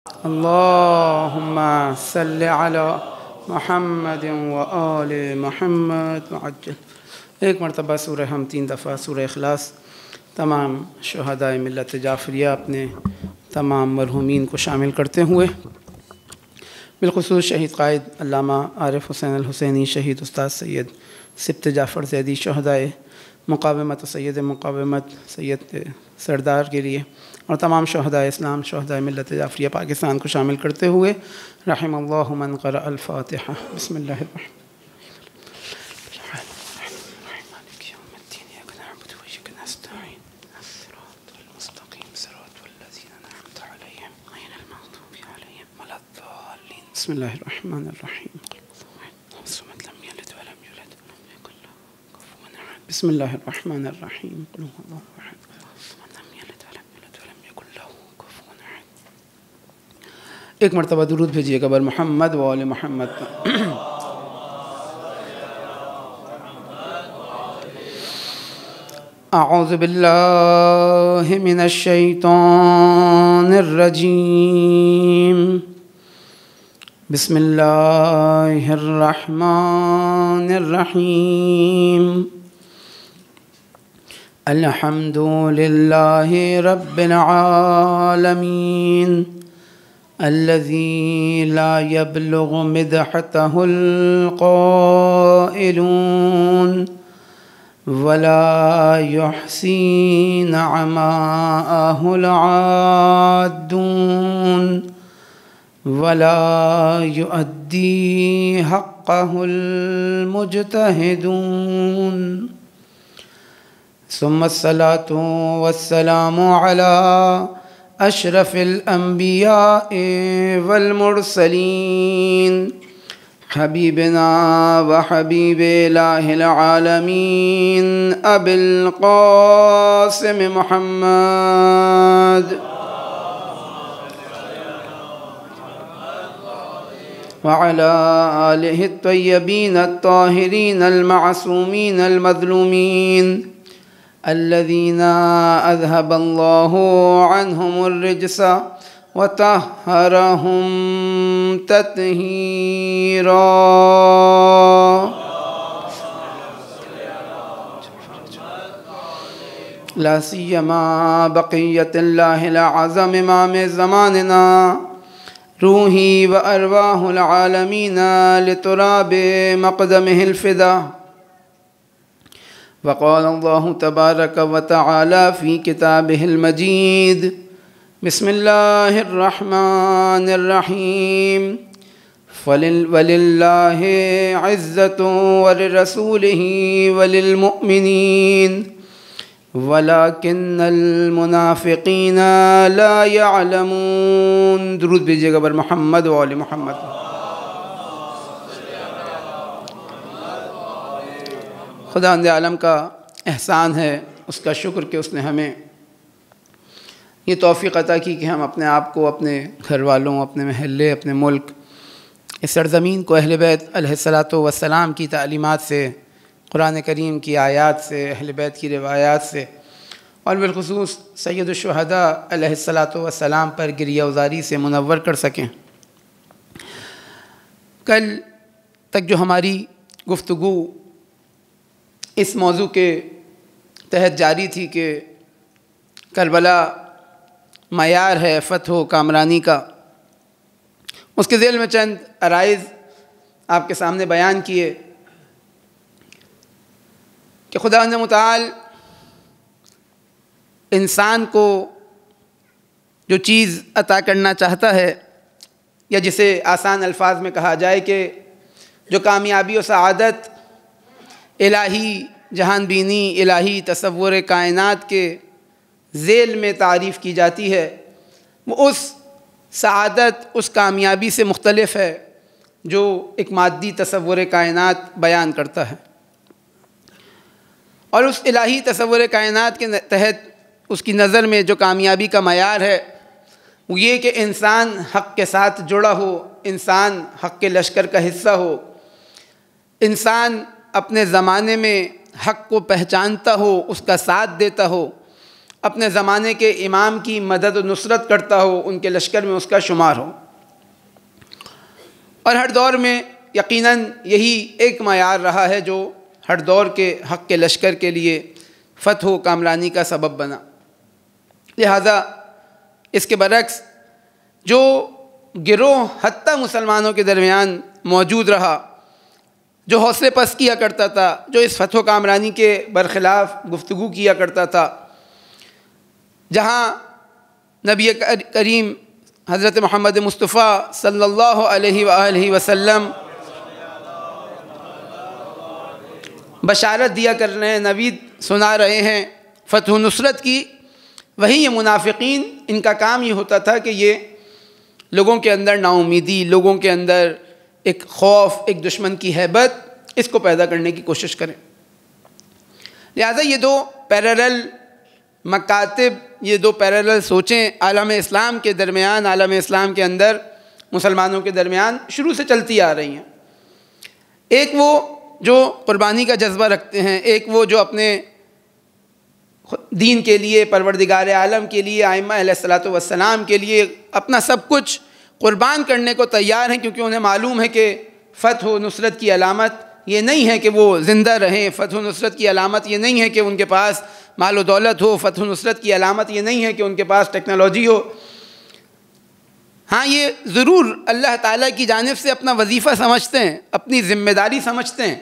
अल्लाहुम्मा सल्लि अला मुहम्मद व आले मुहम्मद वअज्जल। एक मरतबा सूरह हम 3 दफ़ा सूरह इखलास तमाम शुहदाए मिल्लत जाफ़रिया अपने तमाम मरहूमीन को शामिल करते हुए बिलख़ुसूस शहीद क़ायद अल्लामा आरिफ़ हुसैन अल हुसैनी, शहीद उस्ताद सैयद सिब्त जाफ़र ज़ैदी, शुहदाए मुक़ावमत सैयद मुक़ावमत सैयद सरदार के लिए और तमाम शुहदाए इस्लाम, शुहदाए मिल्लत जाफ़रिया पाकिस्तान को शामिल करते हुए रहमल्लाहु मन क़रा अल फ़ातिहा। बिस्मिल्लाहिर रहमानिर रहीम। बिस्मिल्लाहिर रहमानिर रहीम। एक मरतबा दुरूद भेजिएगा बर मोहम्मद व आले मोहम्मद। अऊज़ु बिल्लाहि मिनश शैतानिर रजीम। बिस्मिल्लाहिर रहमानिर रहीम। अल्हम्दुलिल्लाहि रब्बिल आलमीन अल्लज़ी ला यब्लुगु मिदहतहुल क़ाइलून वला युहसी नअमाअहुल आद्दून वला युअद्दी हक़्क़हुल मुज्तहिदून। सुम्मस्सलातु वस्सलामु अला अशरफिल अंबिया वल मुरसलीन हबीबना व हबीबिल आलमीन अबिल क़ासिम मुहम्मद व अला आलिहि त्वय्यबीन अत्ताहिरीन अल मासूमीन अल मज़लूमीन अल्लज़ीना अज़हबल्लाहु अन्हुमुर रिज्सा व तह्हरहुम तत्हीरा। ला सियमा बक़िय्यतिल्लाहिल अज़म इमाम ज़मानिना रूही व अरवाहुल आलमीन लितुराबि मक़दमिहिल फ़िदा। वक़ाल अल्लाहु तबारक व तआला फ़ी किताबिहिल मजीद। बिस्मिल्लाहिर रहमानिर रहीम। वलिल्लाहि इज़्ज़तु वलिरसूलिहि वलिलमुअ्मिनीन वलाकिन्नल मुनाफ़िक़ीना ला यअलमून। दुरूद भेजिएगा बर मोहम्मद व आले मोहम्मद। खुदावंद आलम का एहसान है, उसका शुक्र कि उसने हमें ये तौफ़ीक़ अता की कि हम अपने आप को, अपने घर वालों, अपने महल्ले, अपने मुल्क, इस सरज़मीन को अहले बैत अलैहिस्सलातु वस्सलाम की तालीमात से, कुरान करीम की आयात से, अहले बैत की रिवायात से और बिलख़ुसूस सय्यदुश्शुहदा अलैहिस्सलातु वस्सलाम पर गिरियावज़ारी से मुनव्वर कर सकें। कल तक जो हमारी गुफ्तगू इस मौजू के तहत जारी थी कि करबला मयार है फ़त्ह कामरानी का, उसके ज़ेल में चंद अराइज़ आपके सामने बयान किए कि खुदावंद मुताल इंसान को जो चीज़ अता करना चाहता है, या जिसे आसान अल्फाज में कहा जाए कि जो कामयाबी और सआदत इलाही जहान बीनी, इलाही तसव्वुर कायनात के ज़ेल में तारीफ़ की जाती है, वो उस सआदत, उस कामयाबी से मुख्तलिफ़ है जो एक मादी तसव्वुर कायनात बयान करता है। और उस इलाही तसव्वुर कायनात के तहत उसकी नज़र में जो कामयाबी का मयार है वो ये कि इंसान हक़ के साथ जुड़ा हो, इंसान हक़ के लश्कर का हिस्सा हो, इंसान अपने ज़माने में हक़ को पहचानता हो, उसका साथ देता हो अपने ज़माने के इमाम की मदद और नुसरत करता हो, उनके लश्कर में उसका शुमार हो। और हर दौर में यकीनन यही एक मयार रहा है जो हर दौर के हक़ के लश्कर के लिए फ़तह व कामरानी का सबब बना। लिहाजा इसके बरक्स जो गिरोह हत्ता मुसलमानों के दरमियान मौजूद रहा, जो हौसले पस्त किया करता था, जो इस फ़तह व कामरानी के बरख़िलाफ़ गुफ्तगू किया करता था, जहाँ नबी करीम हज़रत मोहम्मद मुस्तफ़ा सल्लल्लाहु अलैहि वसल्लम बशारत दिया कर रहे हैं, नवीद सुना रहे हैं फ़तह नुसरत की, वहीं ये मुनाफ़िकीन, इनका काम ये होता था कि ये लोगों के अंदर नाउमीदी, लोगों के अंदर एक खौफ, एक दुश्मन की हैबत, इसको पैदा करने की कोशिश करें। लिहाजा ये दो पैरेलल मकातिब, ये दो पैरेलल सोचें आलम इस्लाम के दरमियान, आलम इस्लाम के अंदर मुसलमानों के दरमियान शुरू से चलती आ रही हैं। एक वो जो क़ुरबानी का जज्बा रखते हैं, एक वो जो अपने दीन के लिए, परवरदिगार आलम के लिए, आइम्मा अलैहिस्सलातु वस्सलाम के लिए अपना सब कुछ क़ुरबान करने को तैयार हैं, क्योंकि उन्हें मालूम है कि फ़तह नुसरत की अलामत ये नहीं है कि वो ज़िंदा रहें, फ़तह नुसरत की अलामत ये नहीं है कि उनके पास माल व दौलत हो, फ़तह नुसरत की अलामत ये नहीं है कि उनके पास टेक्नोलॉजी हो। हाँ, ये ज़रूर अल्लाह ताला की जानिब से अपना वजीफ़ा समझते हैं, अपनी ज़िम्मेदारी समझते हैं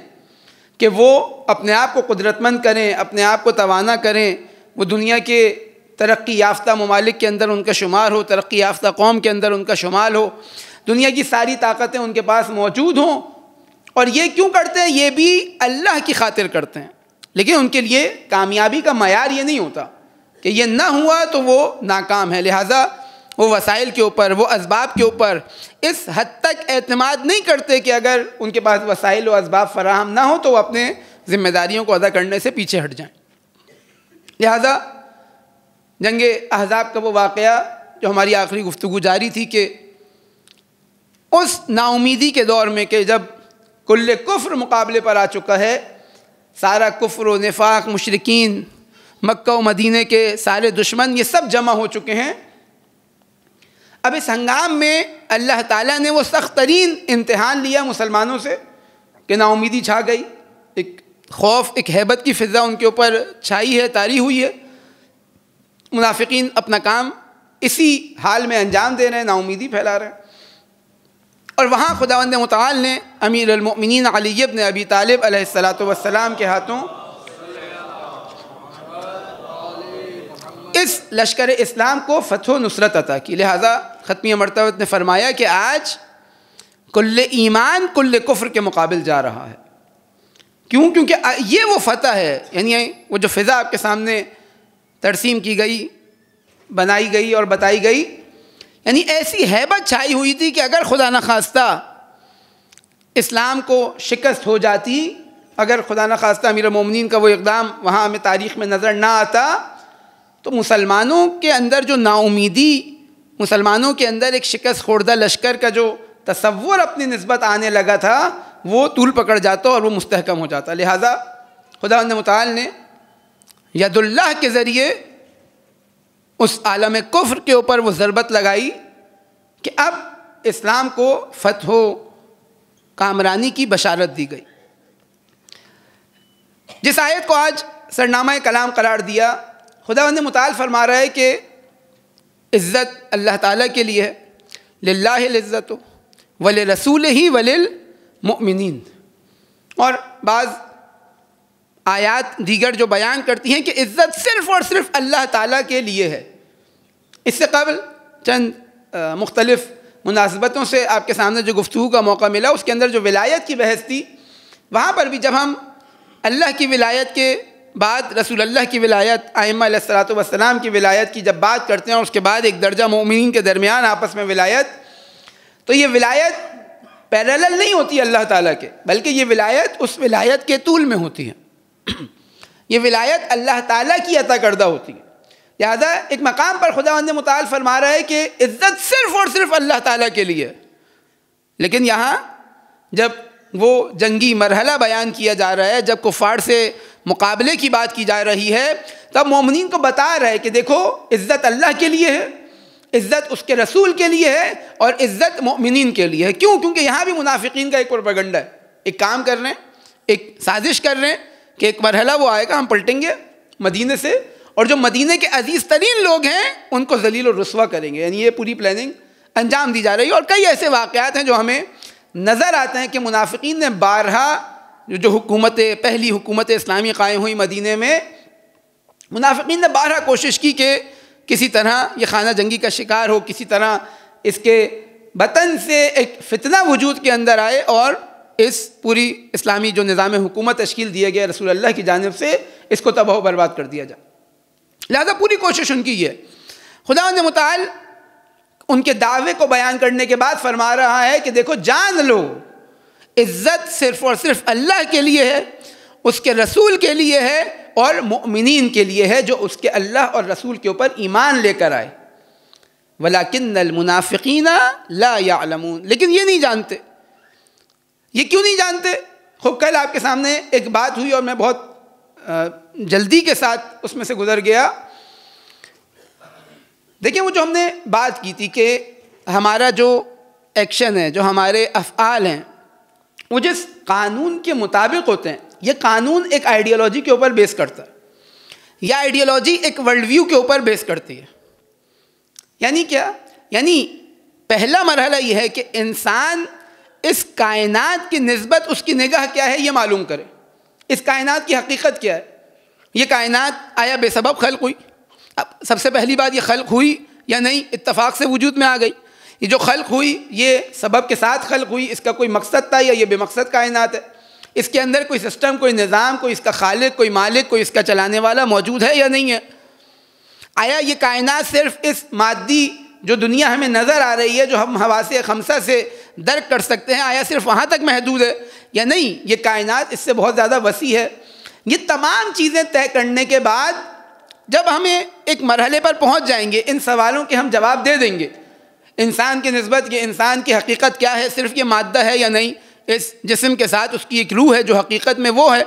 कि वो अपने आप को कुदरतमंद करें, अपने आप को तवाना करें, वो दुनिया के तरक्की याफ्ता ममालिक के अंदर उनका शुमार हो, तरक्की याफ्ता कौम के अंदर उनका शुमार हो, दुनिया की सारी ताकतें उनके पास मौजूद हों। और ये क्यों करते हैं? ये भी अल्लाह की खातिर करते हैं, लेकिन उनके लिए कामयाबी का मयार ये नहीं होता कि ये ना हुआ तो वो नाकाम है। लिहाजा वो वसाइल के ऊपर, वो असबाब के ऊपर इस हद तक एतमाद नहीं करते कि अगर उनके पास वसाइल व असबाब फराहम ना हो तो वो अपने ज़िम्मेदारियों को अदा करने से पीछे हट जाएं। लिहाजा जंगे अहज़ाब का वो वाक़या जो हमारी आखिरी गुफ्तगू जारी थी कि उस नाउमीदी के दौर में कि जब कुल्ले कुफ्र मुकाबले पर आ चुका है, सारा कुफ्र व निफाक, मुशरिकीन, मक्का व मदीने के सारे दुश्मन ये सब जमा हो चुके हैं। अब इस हंगाम में अल्लाह ताला ने वो सख्त तरीन इम्तिहान लिया मुसलमानों से कि नाउमीदी छा गई, एक खौफ, एक हैबत की फ़िज़ा उनके ऊपर छाई है, तारी हुई है। मुनाफिकीन अपना काम इसी हाल में अंजाम दे रहे हैं, नाउमीदी फैला रहे हैं। और वहाँ खुदावंद मुतआल ने अमीर अल मोमिनीन अली इब्न अबी तालिब अलैहिस्सलातु वस्सलाम के हाथों इस लश्कर इस्लाम को फ़तह नुसरत अता की। लिहाजा ख़त्मी मरतबत ने फ़रमाया कि आज कुल्ले ईमान कुल्ले कुफ्र के मुकाबिल जा रहा है। क्यों? क्योंकि ये वो फ़तह है, यानी वो जो फ़िज़ा आपके सामने तरसीम की गई, बनाई गई और बताई गई, यानी ऐसी हैबत छाई हुई थी कि अगर खुदा न खास्ता इस्लाम को शिकस्त हो जाती, अगर खुदा न खास्ता अमीर मोमिनीन का वो इक़दाम वहाँ हमें तारीख़ में नज़र ना आता, तो मुसलमानों के अंदर जो नाउमीदी, मुसलमानों के अंदर एक शिकस्त खोर्दा लश्कर का जो तसव्वुर अपनी निस्बत आने लगा था, वो तूल पकड़ जाता और वो मुस्तहकम हो जाता। लिहाजा खुदावंद मुतआल ने यदुल्लाह के ज़रिए उस आलम कुफ्र के ऊपर वो ज़रबत लगाई कि अब इस्लाम को फ़तह कामरानी की बशारत दी गई। जिस आयत को आज सरनामा कलाम करार दिया, खुदावंद मुतआल फरमा रहा है कि इज़्ज़त अल्लाह ताला के लिए है, लिल्लाहिल इज़्ज़तु व लिरसूलिही व लिल मुमिनीन। और बाज़ आयात दीगर जो बयान करती हैं कि इज़्ज़त सिर्फ़ और सिर्फ अल्लाह ताला के लिए है। इससे कबल चंद मुख्तलिफ़ मुनासबतों से आपके सामने जो गुफ्तगू का मौका मिला, उसके अंदर जो विलायत की बहस थी, वहाँ पर भी जब हम अल्लाह की विलायत के बाद रसूल अल्लाह की विलायत, आइम्मा अलैहिस्सलातु वस्सलाम की विलायत की जब बात करते हैं और उसके बाद एक दर्जा मोमिनीन के दरमियान आपस में विलायत, तो ये विलायत पैरेलल नहीं होती अल्लाह ताला के, बल्कि ये विलायत उस विलायत के तूल में होती है। ये विलायत अल्लाह ताला की अता करदा होती है। लिहाजा एक मकाम पर खुदावंद मुतआल फरमा रहा है कि इज़्ज़त सिर्फ़ और सिर्फ अल्लाह ताला के लिए। लेकिन यहाँ जब वो जंगी मरहला बयान किया जा रहा है, जब कुफ़ार से मुकाबले की बात की जा रही है, तो अब मोमिनीन को बता रहा है कि देखो इज़्ज़त अल्लाह के लिए है, इज़्ज़त उसके रसूल के लिए है और इज़्ज़त मोमिनीन के लिए है। क्यों? क्योंकि यहाँ भी मुनाफिकीन का एक प्रोपेगेंडा है। एक काम कर रहे हैं, एक साजिश कर रहे हैं कि एक मरहला वो आएगा, हम पलटेंगे मदीने से और जो मदीने के अजीज़ तरीन लोग हैं उनको जलील और रुस्वा करेंगे। यानी ये पूरी प्लानिंग अंजाम दी जा रही है। और कई ऐसे वाक़यात हैं जो हमें नज़र आते हैं कि मुनाफिकीन ने बारहा जो हुकूमतें, पहली हुकूमत इस्लामी कायम हुई मदीने में, मुनाफिकीन ने बारहा कोशिश की कि किसी तरह ये खाना जंगी का शिकार हो, किसी तरह इसके बतन से एक फितना वजूद के अंदर आए और इस पूरी इस्लामी जो निज़ाम हुकूमत तश्कील दिया गया रसूल अल्लाह की जानिब से, इसको तबाह बर्बाद कर दिया जाए। लिहाजा पूरी कोशिश उनकी है। खुदावंद मुताल उनके दावे को बयान करने के बाद फरमा रहा है कि देखो जान लो इज़्ज़त सिर्फ़ और सिर्फ अल्लाह के लिए है, उसके रसूल के लिए है और मुमिनीन के लिए है जो उसके अल्लाह और रसूल के ऊपर ईमान लेकर आए। वलाकिन्नल मुनाफिकीना ला यअलमून, लेकिन ये नहीं जानते। ये क्यों नहीं जानते? खूब कल आपके सामने एक बात हुई और मैं बहुत जल्दी के साथ उसमें से गुजर गया। देखिए वो जो हमने बात की थी कि हमारा जो एक्शन है, जो हमारे अफ़आल हैं, वो जिस कानून के मुताबिक होते हैं, ये कानून एक आइडियोलॉजी के ऊपर बेस करता है, यह आइडियोलॉजी एक वर्ल्ड व्यू के ऊपर बेस करती है। यानी क्या? यानी पहला मरहला यह है कि इंसान इस कायनात की निस्बत उसकी निगाह क्या है ये मालूम करे। इस कायनात की हकीकत क्या है? ये कायनात आया बेसबब खल्क हुई? अब सबसे पहली बात, ये खल्क हुई या नहीं, इत्तफाक से वजूद में आ गई। ये जो खल्क हुई ये सबब के साथ खल्क हुई, इसका कोई मकसद था या ये बेमकसद कायनात है? इसके अंदर कोई सिस्टम, कोई निज़ाम, कोई इसका खालिक, कोई मालिक, कोई इसका चलाने वाला मौजूद है या नहीं है? आया ये कायनात सिर्फ इस मादी जो दुनिया हमें नज़र आ रही है, जो हम हवासे खमसा से दर्क कर सकते हैं, आया सिर्फ वहाँ तक महदूद है या नहीं? ये कायनात इससे बहुत ज़्यादा वसी है। ये तमाम चीज़ें तय करने के बाद जब हमें एक मरहले पर पहुँच जाएंगे, इन सवालों के हम जवाब दे देंगे। इंसान की निस्बत, ये इंसान की हकीकत क्या है? सिर्फ ये मादा है या नहीं? इस जिस्म के साथ उसकी एक रूह है जो हकीकत में वो है।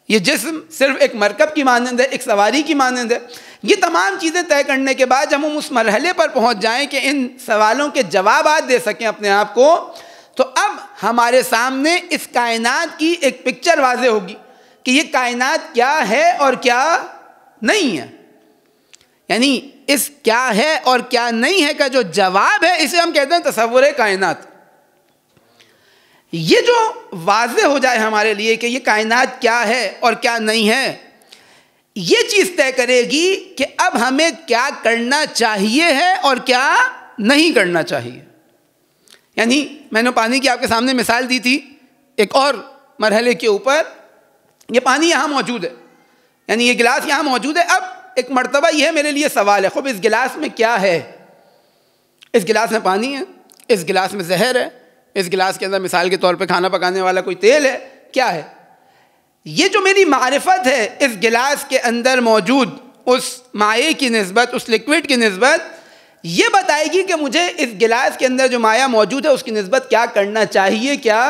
ये जिस्म सिर्फ एक मरकब की मानंद है, एक सवारी की मानंद है। ये तमाम चीज़ें तय करने के बाद जब हम उस मरहले पर पहुंच जाएं कि इन सवालों के जवाब दे सकें अपने आप को, तो अब हमारे सामने इस कायनात की एक पिक्चर वाज़े होगी कि ये कायनात क्या है और क्या नहीं है। यानी इस क्या है और क्या नहीं है का जो जवाब है, इसे हम कहते हैं तसव्वुर कायनात। ये जो वाज़े हो जाए हमारे लिए कि ये कायनात क्या है और क्या नहीं है, ये चीज़ तय करेगी कि अब हमें क्या करना चाहिए है और क्या नहीं करना चाहिए। यानी मैंने पानी की आपके सामने मिसाल दी थी एक और मरहले के ऊपर। ये पानी यहाँ मौजूद है, यानी ये गिलास यहाँ मौजूद है। अब एक मर्तबा यह मेरे लिए सवाल है, खूब इस गिलास में क्या है? इस गिलास में पानी है, इस गिलास में जहर है, इस गिलास के अंदर मिसाल के तौर पे खाना पकाने वाला कोई तेल है, क्या है? ये जो मेरी मारिफत है इस गिलास के अंदर मौजूद उस माए की निस्बत, उस लिक्विड की निस्बत, ये बताएगी कि मुझे इस गिलास के अंदर जो माया मौजूद है उसकी निस्बत क्या करना चाहिए, क्या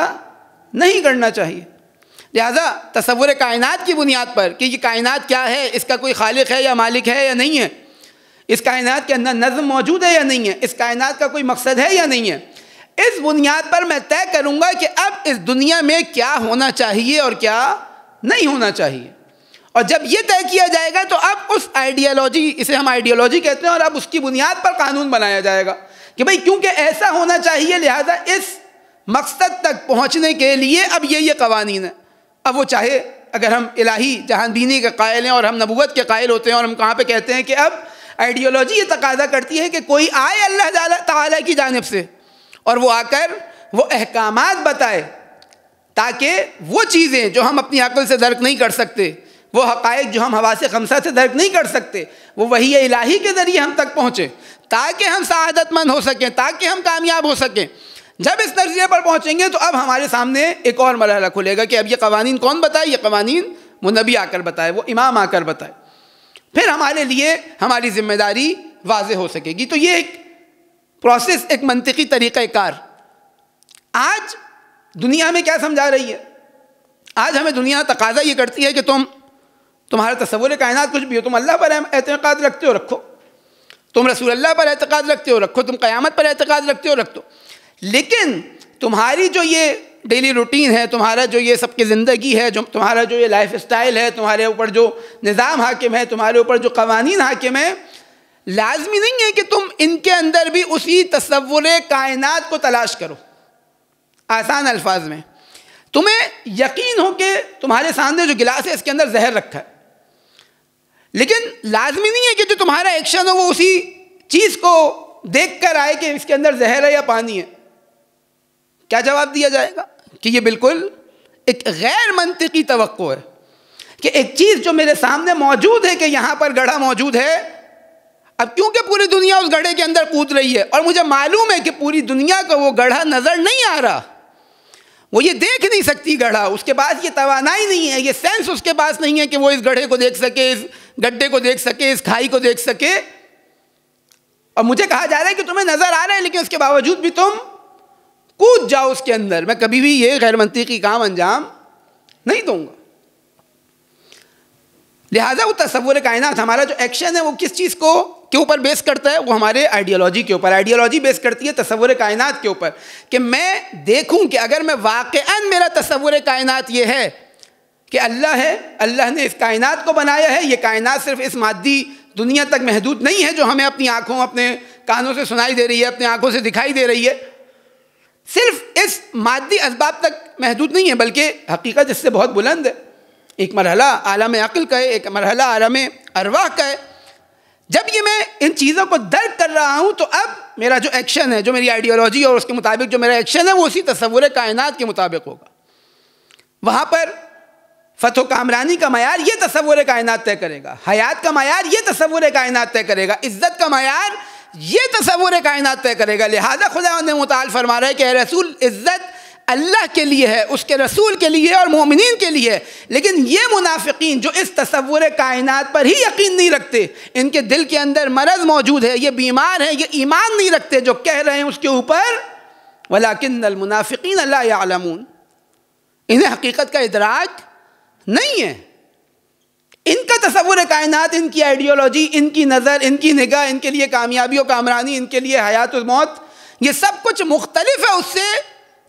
नहीं करना चाहिए। लिहाजा तसव्वुर कायनात की बुनियाद पर कि ये कायनात क्या है, इसका कोई खालिक है या मालिक है या नहीं है, इस कायनात के अंदर नज़्म मौजूद है या नहीं है, इस कायनात का कोई मकसद है या नहीं है, इस बुनियाद पर मैं तय करूँगा कि अब इस दुनिया में क्या होना चाहिए और क्या नहीं होना चाहिए। और जब ये तय किया जाएगा तो अब उस आइडियोलॉजी, इसे हम आइडियोलॉजी कहते हैं, और अब उसकी बुनियाद पर कानून बनाया जाएगा कि भाई क्योंकि ऐसा होना चाहिए, लिहाजा इस मकसद तक पहुँचने के लिए अब ये कवानीन है। अब वो चाहे अगर हम इलाही जहानबीनी के कायल हैं और हम नबूवत के कायल होते हैं और हम कहाँ पे कहते हैं कि अब आइडियोलॉजी ये तकाजा करती है कि कोई आए अल्लाह ताला की जानिब से और वो आकर वो अहकामात बताए, ताकि वो चीज़ें जो हम अपनी अक्ल से दर्क नहीं कर सकते, वो हक़ाइक़ जो हम हवासे खमसा से दर्क नहीं कर सकते, वो वही इलाही के ज़रिए हम तक पहुँचे, ताकि हम सआदतमंद हो सकें, ताकि हम कामयाब हो सकें। जब इस नज़रिए पर पहुँचेंगे तो अब हमारे सामने एक और मरहला खुलेगा कि अब ये कवानीन कौन बताए? ये कवानीन वो नबी आकर बताए, वो इमाम आकर बताए, फिर हमारे लिए हमारी ज़िम्मेदारी वाज़े हो सकेगी। तो ये एक प्रोसेस, एक मंतिकी तरीक़ाकार। आज दुनिया में क्या समझा रही है? आज हमें दुनिया तकाज़ा ये करती है कि तुम तुम्हारा तसव्वुर कायनात कुछ भी हो, तुम अल्लाह पर एतक़ाद रखते हो रखो, तुम रसूल अल्लाह पर एतक़ाद रखते हो रखो, तुम क़यामत पर एतक़ाद रखते हो रख दो, लेकिन तुम्हारी जो ये डेली रूटीन है, तुम्हारा जो ये सबकी ज़िंदगी है, जो तुम्हारा जो ये लाइफ स्टाइल है, तुम्हारे ऊपर जो निज़ाम हाकिम है, तुम्हारे ऊपर जो क़वानीन हाकिम है, लाजमी नहीं है कि तुम इनके अंदर भी उसी तसव्वुर कायनात को तलाश करो। आसान अल्फाज में तुम्हें यकीन हो कि तुम्हारे सामने जो गिलास है इसके अंदर जहर रखा है, लेकिन लाजमी नहीं है कि जो तुम्हारा एक्शन हो वो उसी चीज़ को देख कर आए कि इसके अंदर जहर है या पानी है। क्या जवाब दिया जाएगा कि ये बिल्कुल एक गैर मंतिकी तवक्को है कि एक चीज़ जो मेरे सामने मौजूद है कि यहाँ पर गड्ढा मौजूद है, अब क्योंकि पूरी दुनिया उस गड्ढे के अंदर कूद रही है और मुझे मालूम है कि पूरी दुनिया को वो गड्ढा नज़र नहीं आ रहा, वो ये देख नहीं सकती गड्ढा, उसके पास ये तवानाई नहीं है, ये सेंस उसके पास नहीं है कि वो इस गड्ढे को देख सके, इस गड्ढे को देख सके, इस खाई को देख सके, और मुझे कहा जा रहा है कि तुम्हें नज़र आ रहा है लेकिन उसके बावजूद भी तुम कूद जाओ उसके अंदर। मैं कभी भी ये गैर मंतिकी काम अंजाम नहीं दूंगा। लिहाजा वो तसव्वुर कायनात, हमारा जो एक्शन है वो किस चीज़ को के ऊपर बेस करता है, वो हमारे आइडियोलॉजी के ऊपर, आइडियोलॉजी बेस करती है तसव्वुर कायनात के ऊपर कि मैं देखूं कि अगर मैं वाक़अन मेरा तसव्वुर कायनात ये है कि अल्लाह है, अल्लाह ने इस कायनात को बनाया है, ये कायनात सिर्फ इस मादी दुनिया तक महदूद नहीं है जो हमें अपनी आँखों अपने कानों से सुनाई दे रही है, अपनी आँखों से दिखाई दे रही है, सिर्फ इस मादी असबाब तक महदूद नहीं है, बल्कि हकीकत जिससे बहुत बुलंद है। एक मरहला आलम अक़ल का है, एक मरहला आलम अरवाह का है। जब ये मैं इन चीज़ों को दर्क कर रहा हूँ तो अब मेरा जो एक्शन है, जो मेरी आइडियोलॉजी और उसके मुताबिक जो मेरा एक्शन है वो उसी तसव्वुर कायनात के मुताबिक होगा। वहाँ पर फ़तह कामरानी का मयार ये तसव्वुर कायनात तय करेगा, हयात का मयार ये तसव्वुर कायनात तय करेगा, इज़्ज़त का मयार ये तसव्वुर कायनात तय करेगा। लिहाजा खुदावंद मुताल फरमा रहा है कि रसूल इज़्ज़त अल्लाह के लिए है, उसके रसूल के लिए और मोमिनीन के लिए है, लेकिन ये मुनाफिकीन जो इस तसव्वुर कायनात पर ही यकीन नहीं रखते, इनके दिल के अंदर मरज़ मौजूद है, ये बीमार है, ये ईमान नहीं रखते जो कह रहे हैं उसके ऊपर, वलाकिन्नल मुनाफिकीन ला यअलमून, इन्हें हकीकत का इदराक नहीं है। इनका तसव्वुर कायनात, इनकी आइडियोलॉजी, इनकी नज़र, इनकी निगाह, इनके लिए कामयाबी और कामरानी, इनके लिए हयात और मौत, ये सब कुछ मुख्तलिफ है उससे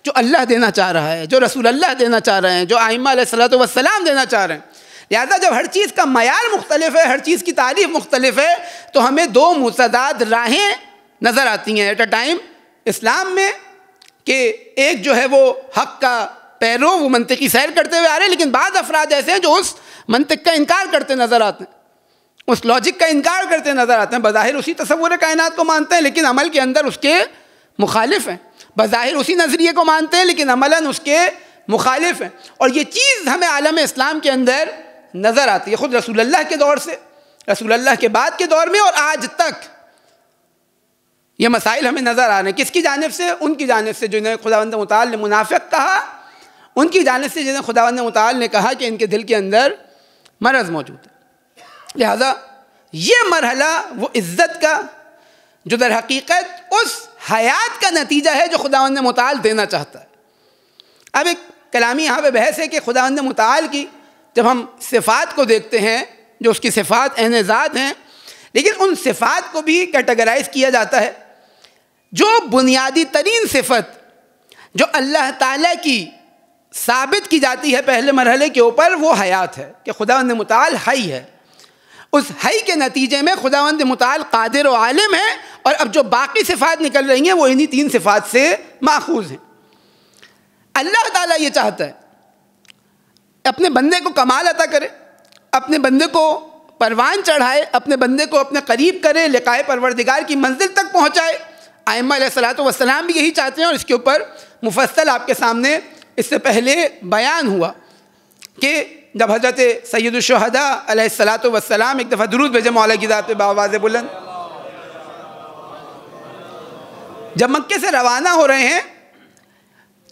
जो अल्लाह देना चाह रहा है, जो रसूल अल्लाह देना चाह रहे हैं, जो आइम्मा अलैहिस्सलातु वस्सलाम देना चाह रहे हैं। लिहाजा जब हर चीज़ का मयार मुख्तलिफ है, हर चीज़ की तारीफ़ मुख्तलिफ है, तो हमें दो मुतज़ाद राहें नज़र आती हैं एट अ टाइम इस्लाम में कि एक जो है वो हक़ का पैरों, वो मंतिकी सैर करते हुए आ रहे हैं, लेकिन बाद अफराद ऐसे हैं जो उस मंतिक का इनकार करते नज़र आते हैं, उस लॉजिक का इनकार करते नज़र आते हैं। बज़ाहिर उसी तसव्वुर कायनात को मानते हैं लेकिन अमल के अंदर उसके मुखालिफ हैं, बज़ाहिर उसी नज़रिए को मानते हैं लेकिन अमलन उसके मुखालिफ हैं। और ये चीज़ हमें आलम इस्लाम के अंदर नज़र आती है, ख़ुद रसूल अल्लाह के दौर से, रसूल अल्लाह के बाद के दौर में और आज तक ये मसाइल हमें नज़र आ रहे हैं। किसकी जानिब से? उनकी जानिब से जिन्हें खुदावंद मुताल ने मुनाफिक कहा, उनकी जानिब से जिन्हें खुदावंद मुताल ने कहा कि इनके दिल के अंदर मरज़ मौजूद है। लिहाजा ये मरहला वो इज़्ज़त का जो दर हकीकत उस हयात का नतीजा है जो खुदावंद मुताल देना चाहता है। अब एक कलामी यहाँ पे बहस है कि खुदावंद मुताल की जब हम सिफ़ात को देखते हैं, जो उसकी सिफ़ात ऐन ज़ात हैं, लेकिन उन सिफ़ात को भी कैटेगराइज किया जाता है। जो बुनियादी तरीन सिफ़त जो अल्लाह ताला की साबित की जाती है पहले मरहले के ऊपर, वो हयात है कि खुदावंद मुताल हई है। उस हई के नतीजे में खुदावंद मुताल कादिर व आलिम है, और अब जो बाकी सिफ़ात निकल रही हैं वो इन्हीं तीन सिफ़ात से माखूज़ हैं। अल्लाह ताला ये चाहता है अपने बंदे को कमाल अता करे, अपने बंदे को परवान चढ़ाए, अपने बंदे को अपने करीब करे, लिकाए परवरदिगार की मंजिल तक पहुँचाए। आइम्मा अलैहिस्सलातु वस्सलाम भी यही चाहते हैं और इसके ऊपर मुफस्सल आपके सामने इससे पहले बयान हुआ कि जब हज़रत सय्यदुश शुहदा अलैहिस्सलातु वस्सलाम एक दफ़ा दुरूद भेजे मौला की ज़ात पे बावाज़ बुलंद, जब मक्के से रवाना हो रहे हैं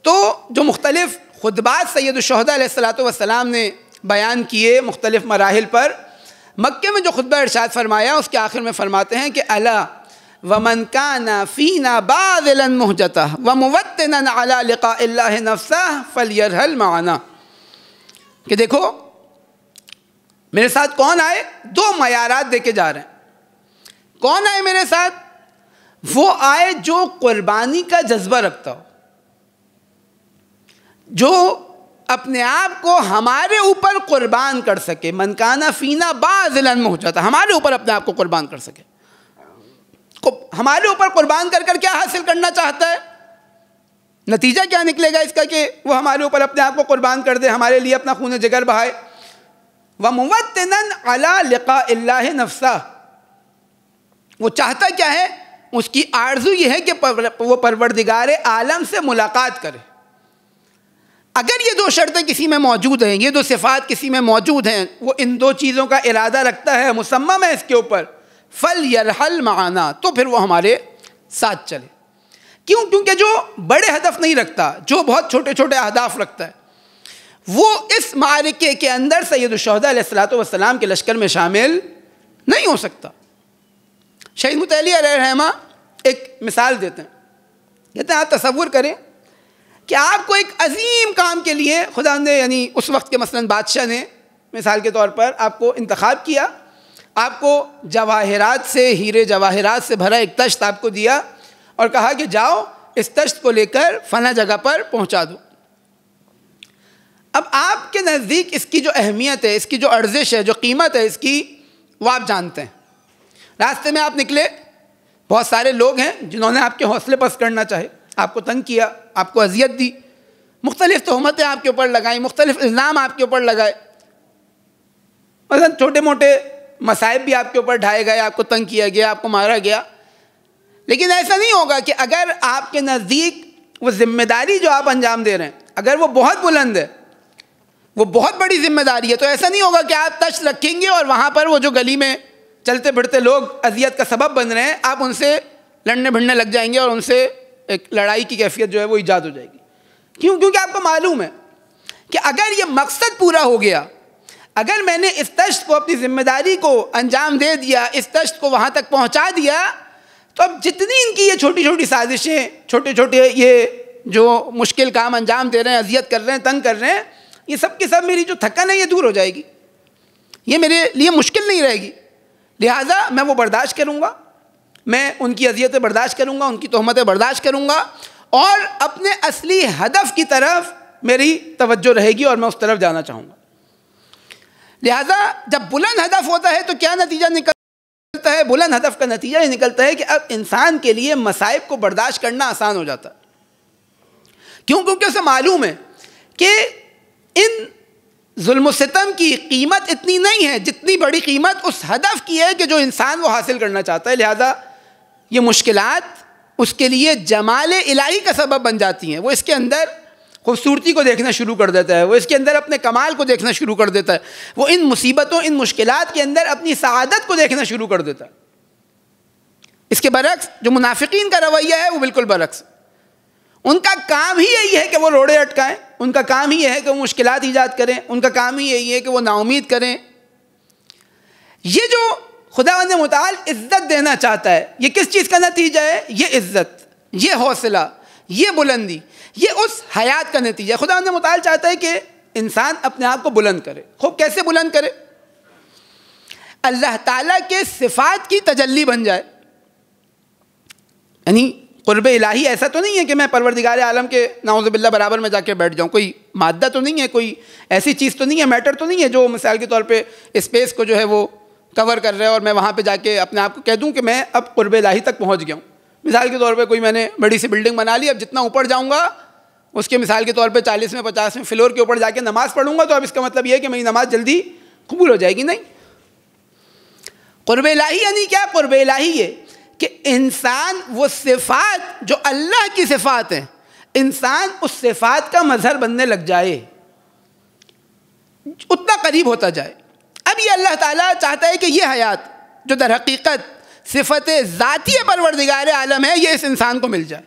तो जो मुख्तलिफ़ खुतबात सय्यदुश शुहदा अलैहिस्सलातु वस्सलाम ने बयान किए मुख्तलिफ़ मराहिल पर, मक्के में जो खुतबा इरशाद फरमाया उसके आखिर में फरमाते हैं कि अला वमन काना फ़ीना बाज़िलन मुहजतह व मुवत्तिनन अला लिक़ाइल्लाहि नफ़्सह फ़लयरहल मअना, कि देखो मेरे साथ कौन आए? 2 मयारात देके जा रहे हैं। कौन आए मेरे साथ? वो आए जो कुर्बानी का जज्बा रखता हो, जो अपने आप को हमारे ऊपर कुर्बान कर सके। मन काना फीना बाज़िलन में हो जाता, हमारे ऊपर अपने आप को कुर्बान कर सके। हमारे ऊपर कुर्बान कर कर क्या हासिल करना चाहता है? नतीजा क्या निकलेगा इसका कि वो हमारे ऊपर अपने आप को कुर्बान कर दे, हमारे लिए अपना खून जिगर बहाए। व मुवत्तिनन अला लिक़ाइल्लाहि नफ्सा, वो चाहता क्या है? उसकी आरज़ू ये है कि वो परवरदिगार आलम से मुलाकात करे। अगर ये 2 शर्तें किसी में मौजूद हैं, ये 2 सिफ़ात किसी में मौजूद हैं, वो इन 2 चीज़ों का इरादा रखता है, मुसम्मम है इसके ऊपर, फल यरहल माना, तो फिर वो हमारे साथ चले। क्यों? क्योंकि जो बड़े हदफ नहीं रखता, जो बहुत छोटे छोटे अहदाफ रखता है, वो इस मारिके के अंदर सैयदुश्शुहदा अलैहिस्सलातु वस्सलाम के लश्कर में शामिल नहीं हो सकता। शहीद मुतअल्ली अलैहिर्रहमा एक मिसाल देते हैं, कहते हैं आप तसव्वुर करें कि आपको एक अजीम काम के लिए खुदा ने, यानी उस वक्त के मसलन बादशाह ने मिसाल के तौर पर आपको इंतखाब किया, आपको जवाहिरात से, हीरे जवाहिरात से भरा एक तश्त आपको दिया और कहा कि जाओ इस तश्त को लेकर फला जगह पर पहुंचा दो। अब आपके नज़दीक इसकी जो अहमियत है, इसकी जो अर्जिश है, जो कीमत है इसकी, वो आप जानते हैं। रास्ते में आप निकले, बहुत सारे लोग हैं जिन्होंने आपके हौसले पस्त करना चाहे, आपको तंग किया, आपको अजियत दी, मुख्तलिफ तोहमतें आपके ऊपर लगाई, मुख्तलिफ इल्ज़ाम आपके ऊपर लगाए, मतलब छोटे मोटे मसाइब भी आपके ऊपर ढाए गए, आपको तंग किया गया, आपको मारा गया। लेकिन ऐसा नहीं होगा कि अगर आपके नज़दीक वो जिम्मेदारी जो आप अंजाम दे रहे हैं, अगर वो बहुत बुलंद है, वो बहुत बड़ी जिम्मेदारी है, तो ऐसा नहीं होगा कि आप तश्त रखेंगे और वहाँ पर वो जो गली में चलते फिरते लोग अजियत का सबब बन रहे हैं, आप उनसे लड़ने भिड़ने लग जाएंगे और उनसे एक लड़ाई की कैफियत जो है वो ईजाद हो जाएगी। क्यों? क्योंकि आपको मालूम है कि अगर ये मकसद पूरा हो गया, अगर मैंने इस तश्त को, अपनी जिम्मेदारी को अंजाम दे दिया, इस तश्त को वहाँ तक पहुँचा दिया, तो अब जितनी इनकी ये छोटी छोटी साजिशें, छोटे छोटे ये जो मुश्किल काम अंजाम दे रहे हैं, अजियत कर रहे हैं, तंग कर रहे हैं, ये सब की सब मेरी जो थकन है ये दूर हो जाएगी, ये मेरे लिए मुश्किल नहीं रहेगी। लिहाजा मैं वो बर्दाश्त करूँगा, मैं उनकी अजियतें बर्दाश्त करूँगा, उनकी तोहमतें बर्दाश्त करूँगा और अपने असली हदफ की तरफ मेरी तवज्जो रहेगी और मैं उस तरफ जाना चाहूँगा। लिहाजा जब बुलंद हदफ होता है तो क्या नतीजा निकलता है? बुलंद हदफ का नतीजा ये निकलता है कि अब इंसान के लिए मसाइब को बर्दाश्त करना आसान हो जाता है। क्यों? क्योंकि उसे मालूम है कि इन जुल्म सितम की कीमत इतनी नहीं है जितनी बड़ी कीमत उस हदफ की है कि जो इंसान वो हासिल करना चाहता है। लिहाजा ये मुश्किलात उसके लिए जमाल इलाही का सबब बन जाती हैं। वो इसके अंदर खूबसूरती को देखना शुरू कर देता है, वो इसके अंदर अपने कमाल को देखना शुरू कर देता है, वो इन मुसीबतों, इन मुश्किलात के अंदर अपनी सआदत को देखना शुरू कर देता है। इसके बरक्स जो मुनाफिकीन का रवैया है वो बिल्कुल बरक्स, उनका काम ही यही है कि वो रोड़े अटकाएं, उनका काम ही यह है कि वो मुश्किलात ईजाद करें, उनका काम ही यही है कि वो नाउमीद करें। ये जो खुदावंद मुताल इज़्ज़त देना चाहता है, ये किस चीज़ का नतीजा है? ये इज़्ज़त, ये हौसला, ये बुलंदी, ये उस हयात का नतीजा है। खुदावंद मुताल चाहता है कि इंसान अपने आप को बुलंद करे। खूब कैसे बुलंद करे? अल्लाह ताला के सिफ़ात की तजल्ली बन जाए। यानी क़ुर्ब इलाही ऐसा तो नहीं है कि मैं परवरदिगार आलम के नाउज़ुबिल्लाह बराबर में जाके बैठ जाऊँ, कोई मादा तो नहीं है, कोई ऐसी चीज़ तो नहीं है, मैटर तो नहीं है जो मिसाल के तौर पे स्पेस को जो है वो कवर कर रहा है और मैं वहाँ पे जाके अपने आप को कह दूँ कि मैं अब क़ुर्ब इलाही तक पहुँच गया हूँ। मिसाल के तौर पे कोई मैंने बड़ी सी बिल्डिंग बना ली, अब जितना ऊपर जाऊँगा उसके मिसाल के तौर पे 40वें 50वें फ्लोर के ऊपर जाके नमाज़ पढ़ूँगा तो अब इसका मतलब ये है कि मेरी नमाज़ जल्दी कबूल हो जाएगी। नहीं, क़ुर्ब इलाही यानी क्या? क़ुर्ब इलाही ये कि इंसान वो सिफ़ात जो अल्लाह की सिफ़ात हैं, इंसान उस सिफ़ात का मज़हर बनने लग जाए, उतना करीब होता जाए। अब ये अल्लाह ताला चाहता है कि ये हयात जो दर हकीकत सिफ़त ज़ाती परवरदिगार आलम है ये इस इंसान को मिल जाए।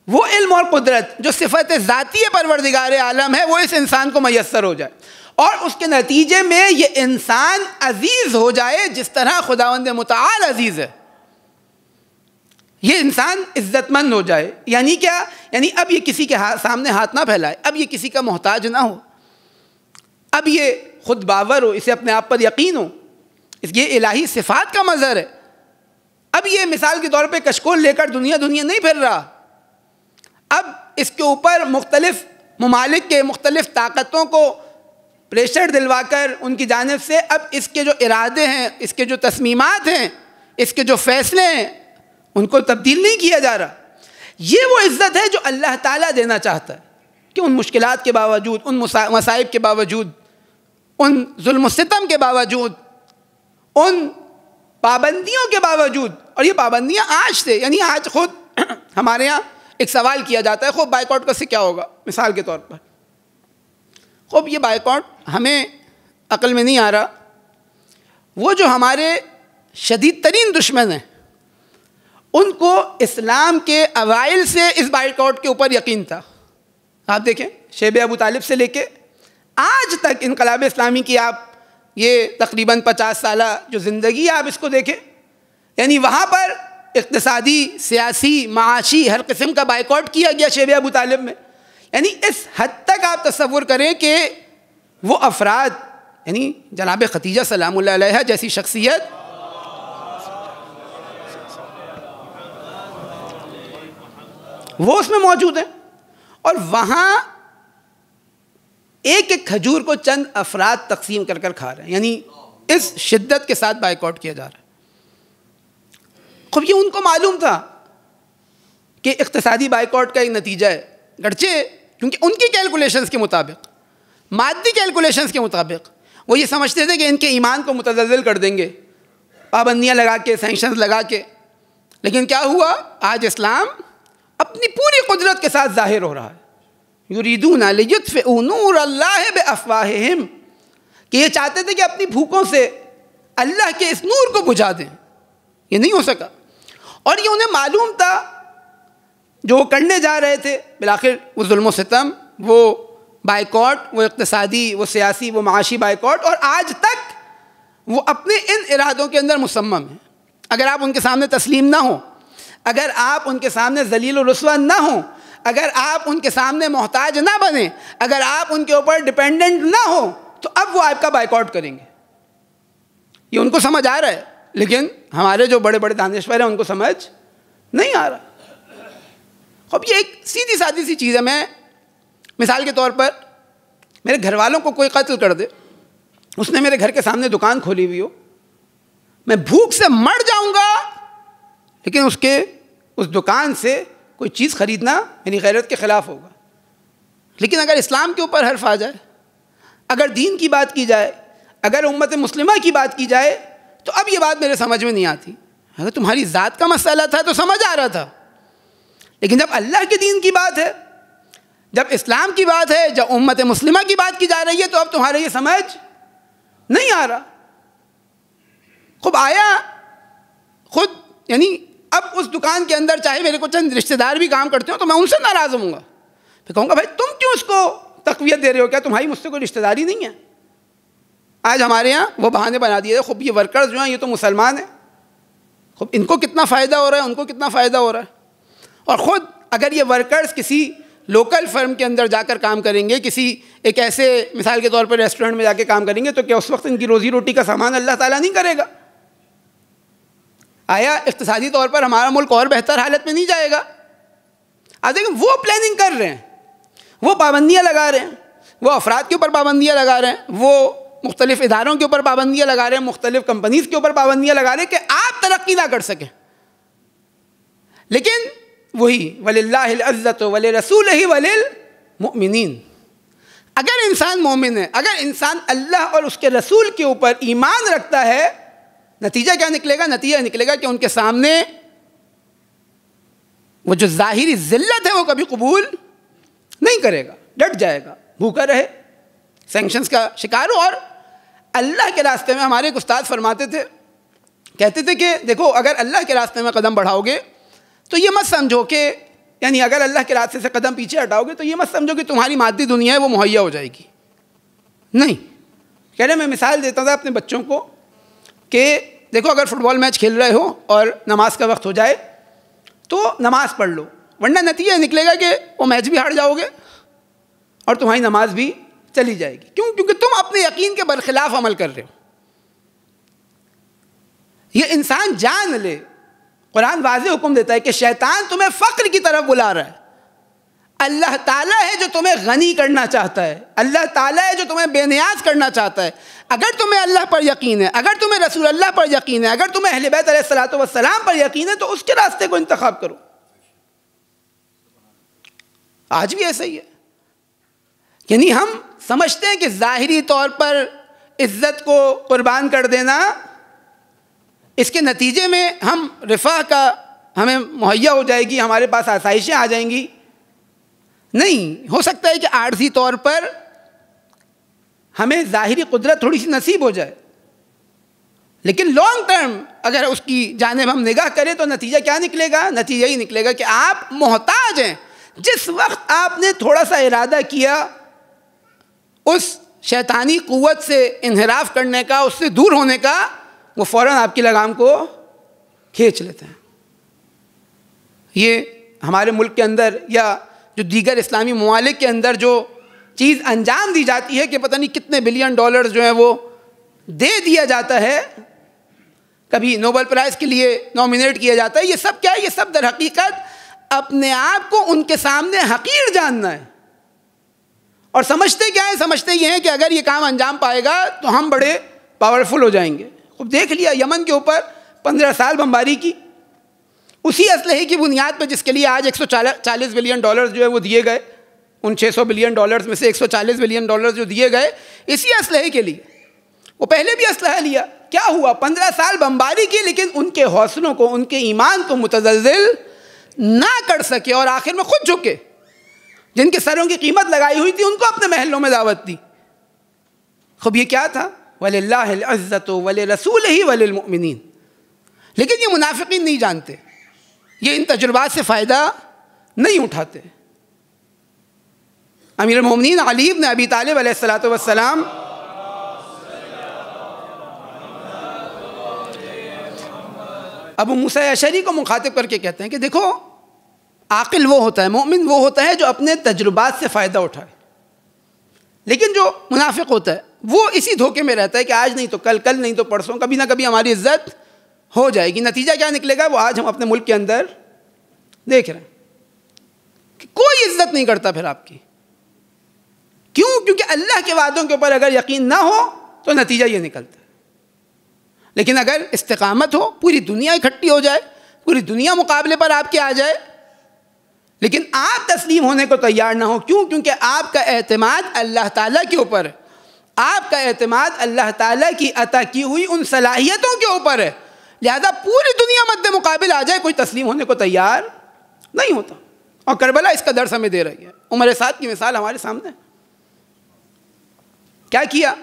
वो इल्म और कुदरत जो सिफ़त ज़ाती परवरदिगार आलम है वो इस इंसान को मैसर हो जाए और उसके नतीजे में ये इंसान अज़ीज़ हो जाए जिस तरह खुदावंद मुताल अज़ीज़ है। ये इंसान इज़्ज़तमंद हो जाए। यानी क्या? यानी अब ये किसी के सामने हाथ ना फैलाए, अब ये किसी का मोहताज ना हो, अब ये खुद बावर हो, इसे अपने आप पर यकीन हो, ये इलाही सिफात का मज़हर है। अब ये मिसाल के तौर पे कशकोल लेकर दुनिया नहीं फिर रहा, अब इसके ऊपर मुख्तलिफ ममालिक के मुख्तलिफ ताकतों को प्रेशर दिलवाकर उनकी जानिब से अब इसके जो इरादे हैं, इसके जो तस्मीमात हैं, इसके जो फ़ैसले हैं, उनको तब्दील नहीं किया जा रहा। ये वो इज़्ज़त है जो अल्लाह ताला देना चाहता है कि उन मुश्किलात के बावजूद, उन मसाइब के बावजूद, उन जुल्म सितम के बावजूद, उन पाबंदियों के बावजूद, और ये पाबंदियाँ आज से, यानी आज खुद हमारे यहाँ एक सवाल किया जाता है, खूब बाइकआउट कैसे क्या होगा, मिसाल के तौर पर खूब ये बाइकआउट हमें अक्ल में नहीं आ रहा। वो जो हमारे शदीद तरीन दुश्मन हैं उनको इस्लाम के अवाइल से इस बाइकआउट के ऊपर यकीन था। आप देखें शेब अबू तालिब से लेके आज तक इनकलाब इस्लामी की आप ये तकरीबन 50 साल जो ज़िंदगी आप इसको देखें, यानी वहाँ पर इक़्तिसादी, सियासी, माशी हर किस्म का बाइकआउट किया गया शेब अबू तालिब में। यानी इस हद तक आप तसव्वुर करें कि वो अफराद, यानी जनाब खतीजा सलामुल्लाह अलैहा जैसी शख्सियत, वो उसमें मौजूद है, और वहाँ एक एक खजूर को चंद अफराद तकसीम कर कर खा रहे हैं। यानी इस शिद्दत के साथ बाइकआउट किया जा रहा है। खूब ये उनको मालूम था कि इक़्तिसादी बाइकआउट का एक नतीजा है, गरचे क्योंकि उनकी कैलकुलेशंस के मुताबिक, मादी कैलकुलेशंस के मुताबिक वो ये समझते थे कि इनके ईमान को मुतज़्ज़िल कर देंगे पाबंदियाँ लगा के, सैंक्शंस लगा के। लेकिन क्या हुआ, आज इस्लाम अपनी पूरी कुदरत के साथ ज़ाहिर हो रहा है। युरीदूना लियुत्फ़िऊ नूर अल्लाह बिअफ़वाहिहिम, कि ये चाहते थे कि अपनी भूखों से अल्लाह के इस नूर को बुझा दें, ये नहीं हो सका। और ये उन्हें मालूम था जो वो करने जा रहे थे, बिलाखिर वो जुल्म सितम, वो बाइकआउट, वो इक़्तिसादी, वो सियासी, वो माशी बाइकआउट, और आज तक वो अपने इन इरादों के अंदर मुसम्मम है। अगर आप उनके सामने तस्लीम ना हो, अगर आप उनके सामने ज़लील और रुस्वा ना हो, अगर आप उनके सामने मोहताज ना बने, अगर आप उनके ऊपर डिपेंडेंट ना हो, तो अब वो आपका बाइकआउट करेंगे। ये उनको समझ आ रहा है, लेकिन हमारे जो बड़े बड़े दानिश्वर हैं उनको समझ नहीं आ रहा। अब ये एक सीधी सादी सी चीज़ है। मैं मिसाल के तौर पर मेरे घर वालों को कोई कत्ल कर दे, उसने मेरे घर के सामने दुकान खोली हुई हो, मैं भूख से मर जाऊंगा, लेकिन उस दुकान से कोई चीज़ ख़रीदना मेरी गैरत के ख़िलाफ़ होगा। लेकिन अगर इस्लाम के ऊपर हर्फ आ जाए, अगर दीन की बात की जाए, अगर उम्मत मुस्लिमा की बात की जाए, तो अब ये बात मेरे समझ में नहीं आती। अगर तुम्हारी ज़ात का मसला था तो समझ आ रहा था, लेकिन जब अल्लाह के दीन की बात है, जब इस्लाम की बात है, जब उम्मत मुस्लिमा की बात की जा रही है, तो अब तुम्हारे ये समझ नहीं आ रहा। खूब आया खुद, यानी अब उस दुकान के अंदर चाहे मेरे को चंद रिश्तेदार भी काम करते हो तो मैं उनसे नाराज़ होऊंगा। फिर कहूँगा भाई तुम क्यों उसको तक़वियत दे रहे हो, क्या तुम्हारी मुझसे कोई रिश्तेदारी नहीं है? आज हमारे यहाँ वो बहाने बना दिए, खूब ये वर्कर्स जो हैं ये तो मुसलमान हैं, खूब इनको कितना फ़ायदा हो रहा है, उनको कितना फ़ायदा हो रहा है। और ख़ुद अगर ये वर्कर्स किसी लोकल फर्म के अंदर जाकर काम करेंगे, किसी एक ऐसे मिसाल के तौर पर रेस्टोरेंट में जाके काम करेंगे, तो क्या उस वक्त इनकी रोज़ी रोटी का सामान अल्लाह ताला नहीं करेगा? आया इक़्तिसादी तौर पर हमारा मुल्क और बेहतर हालत में नहीं जाएगा? आज देखिए वो प्लानिंग कर रहे हैं, वो पाबंदियाँ लगा रहे हैं, वो अफराद के ऊपर पाबंदियाँ लगा रहे हैं, वो मुख्तलिफ़ इदारों के ऊपर पाबंदियाँ लगा रहे हैं, मुख्तलिफ़ कंपनीज़ के ऊपर पाबंदियाँ लगा रहे हैं कि आप तरक्की ना कर सकें। लेकिन वही वलिल्लाहिल इज़्ज़तु वलिर्रसूलिही वलिल मुमिनीन, अगर इंसान मोमिन है, अगर इंसान अल्लाह और उसके रसूल के ऊपर ईमान रखता है, नतीजा क्या निकलेगा? नतीजा निकलेगा कि उनके सामने वो जो ज़ाहिरी ज़िल्लत है वो कभी कबूल नहीं करेगा, डट जाएगा, भूखा रहे, सैंक्शंस का शिकार हो। और अल्लाह के रास्ते में हमारे एक उस्ताद फरमाते थे, कहते थे कि देखो अगर अल्लाह के रास्ते में कदम बढ़ाओगे तो ये मत समझो कि, यानी अगर अल्लाह के रास्ते से कदम पीछे हटाओगे तो ये मत समझो कि तुम्हारी मादी दुनिया है वो मुहैया हो जाएगी। नहीं, कह रहे मैं मिसाल देता था अपने बच्चों को कि देखो अगर फुटबॉल मैच खेल रहे हो और नमाज का वक्त हो जाए तो नमाज पढ़ लो, वरना नतीजा निकलेगा कि वो मैच भी हार जाओगे और तुम्हारी नमाज भी चली जाएगी। क्यों? क्योंकि तुम अपने यकीन के बरखिलाफ अमल कर रहे हो। ये इंसान जान ले, कुरान वाज़ेह हुक्म देता है कि शैतान तुम्हें फ़क्र की तरफ बुला रहा है। अल्लाह ताला है जो तुम्हें गनी करना चाहता है, अल्लाह ताला है जो तुम्हें बेनियाज करना चाहता है। अगर तुम्हें अल्लाह पर यकीन है, अगर तुम्हें रसूल अल्लाह पर यकीन है, अगर तुम्हें अहले बैत अलैहिस्सलातु वस्सलाम पर यकीन है, तो उसके रास्ते को इंतखाब करो। आज भी ऐसा ही है। यानी हम समझते हैं कि ज़ाहिरी तौर पर इज़्ज़त को कुर्बान कर देना, इसके नतीजे में हम रिफ़ाह का हमें मुहैया हो जाएगी, हमारे पास आसाइशें आ जाएंगी। नहीं, हो सकता है कि आर्जी तौर पर हमें ज़ाहिरी कुदरत थोड़ी सी नसीब हो जाए, लेकिन लॉन्ग टर्म अगर उसकी जानिब हम निगाह करें तो नतीजा क्या निकलेगा? नतीजा ही निकलेगा कि आप मोहताज हैं। जिस वक्त आपने थोड़ा सा इरादा किया उस शैतानी कुव्वत से इन्हिराफ करने का, उससे दूर होने का, वो फ़ौरन आपकी लगाम को खींच लेते हैं। ये हमारे मुल्क के अंदर या जो दीगर इस्लामी ममालिक के अंदर जो चीज़ अंजाम दी जाती है कि पता नहीं कितने बिलियन डॉलर्स जो है वो दे दिया जाता है, कभी नोबेल प्राइज़ के लिए नॉमिनेट किया जाता है। ये सब क्या है? ये सब दर हकीकत अपने आप को उनके सामने हकीर जानना है। और समझते क्या है? समझते ये हैं कि अगर ये काम अंजाम पाएगा तो हम बड़े पावरफुल हो जाएंगे। खूब देख लिया यमन के ऊपर 15 साल बमबारी की, उसी असलहे की बुनियाद पर जिसके लिए आज 140 बिलियन डॉलर्स जो है वो दिए गए। उन 600 बिलियन डॉलर्स में से 140 बिलियन डॉलर्स जो दिए गए इसी असलहे के लिए। वो पहले भी असलहा लिया, क्या हुआ? 15 साल बमबारी की, लेकिन उनके हौसलों को, उनके ईमान को मुतज़लज़िल ना कर सके और आखिर में खुद झुके। जिनके सरों की कीमत लगाई हुई थी उनको अपने महलों में दावत दी। खूब ये क्या था? वलिल्लाहिल इज़्ज़तु वलिरसूलिही वलिलमुमिनीन। लेकिन ये मुनाफिकीन नहीं जानते, ये इन तजुर्बात से फ़ायदा नहीं उठाते। अमीरुल मोमिनीन अली इब्न अबी तालिब अलैहिस्सलातु वस्सलाम अबू मूसा अशरी को मुखातिब करके कहते हैं कि देखो, आकिल वो होता है, मोमिन वो होता है जो अपने तजुर्बात से फ़ायदा उठाए। लेकिन जो मुनाफिक होता है वो इसी धोखे में रहता है कि आज नहीं तो कल, कल नहीं तो परसों, कभी ना कभी हमारी इज्जत हो जाएगी। नतीजा क्या निकलेगा? वो आज हम अपने मुल्क के अंदर देख रहे हैं कि कोई इज्जत नहीं करता फिर आपकी। क्यों? क्योंकि अल्लाह के वादों के ऊपर अगर यकीन ना हो तो नतीजा ये निकलता है। लेकिन अगर इस्तिकामत हो, पूरी दुनिया इकट्ठी हो जाए, पूरी दुनिया मुकाबले पर आपके आ जाए, लेकिन आप तस्लीम होने को तैयार ना हो। क्यों? क्योंकि आपका एतमाद अल्लाह ताला के ऊपर है, आपका एतमाद अल्लाह ताला की अता की हुई उन सलाहियतों के ऊपर है। लिहाजा पूरी दुनिया मद्दे मुकाबिल आ जाए, कोई तस्लीम होने को तैयार नहीं होता। और करबला इसका दर्स हमें दे रही है। उमर साद की मिसाल हमारे सामने। क्या किया?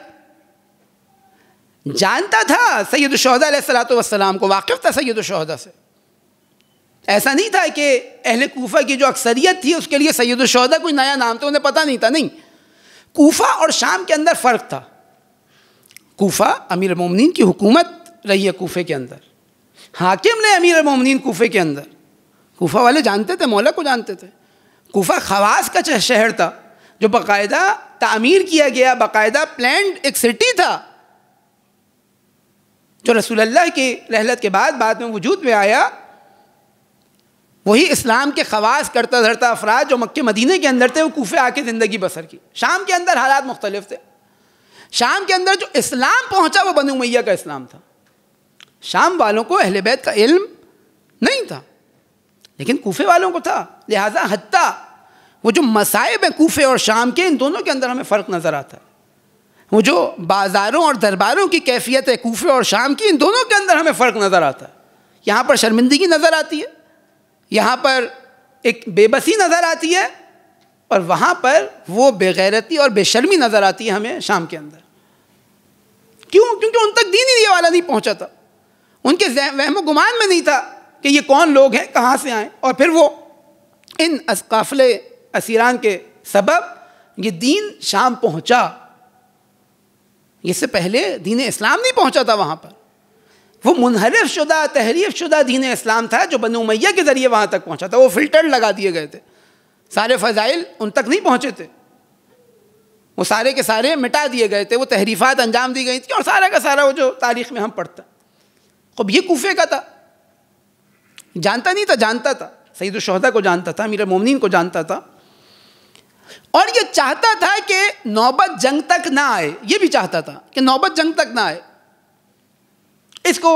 जानता था सैयद शुहदा अलैहिस्सलातु वस्सलाम को, वाकिफ था सैयद शुहदा से। ऐसा नहीं था कि अहले कूफा की जो अक्सरियत थी उसके लिए सैयद शुहदा कोई नया नाम था, उन्हें पता नहीं था। नहीं, कूफा और शाम के अंदर फ़र्क था। कूफा अमीर मोमिनीन की हुकूमत रही है कूफे के अंदर, हाकिम ने अमीर मोमिनीन कूफे के अंदर। कूफा वाले जानते थे, मौला को जानते थे। कूफा खवास का शहर था जो बाकायदा तामीर किया गया, बाकायदा प्लान्ड एक सिटी था जो रसूलुल्लाह की रहलत के बाद में वजूद में आया। वही इस्लाम के खवास करता धरता अफराद जो मक्के मदीने के अंदर थे वो कूफे आके ज़िंदगी बसर की। शाम के अंदर हालात मुख्तलिफ थे। शाम के अंदर जो इस्लाम पहुंचा वो बनु उमय्या का इस्लाम था। शाम वालों को अहले बैत का इल्म नहीं था, लेकिन कूफे वालों को था। लिहाजा हत्ता वो जो मसाइब हैं कूफे और शाम के, इन दोनों के अंदर हमें फ़र्क नज़र आता है। वो जो बाज़ारों और दरबारों की कैफियत है कूफे और शाम की, इन दोनों के अंदर हमें फ़र्क नज़र आता है। यहाँ पर शर्मिंदगी नज़र आती है, यहाँ पर एक बेबसी नज़र आती है, और वहाँ पर वो बेगैरती और बेशर्मी नज़र आती है हमें शाम के अंदर। क्यों? क्योंकि उन तक दीन ही ये वाला नहीं पहुँचा था। उनके वहम गुमान में नहीं था कि ये कौन लोग हैं, कहाँ से आए। और फिर वो इन काफ़िले असीरान के सबब ये दीन शाम पहुँचा। इससे पहले दीन इस्लाम नहीं पहुँचा था वहाँ पर। वो मुनहरिफ शुदा, तहरीफ शुदा दीन इस्लाम था जो बनु उमय्या के ज़रिए वहाँ तक पहुँचा था। वो फ़िल्टर लगा दिए गए थे, सारे फ़ज़ाइल उन तक नहीं पहुँचे थे। वो सारे के सारे मिटा दिए गए थे, वो तहरीफात अंजाम दी गई थी और सारा का सारा वो जो तारीख़ में हम पढ़ते हैं। खूब ये कूफे का था, जानता नहीं था, जानता था, सैयद शुहदा को जानता था, अमीर मोमिनीन को जानता था, और ये चाहता था कि नौबत जंग तक ना आए। ये भी चाहता था कि नौबत जंग तक ना आए। इसको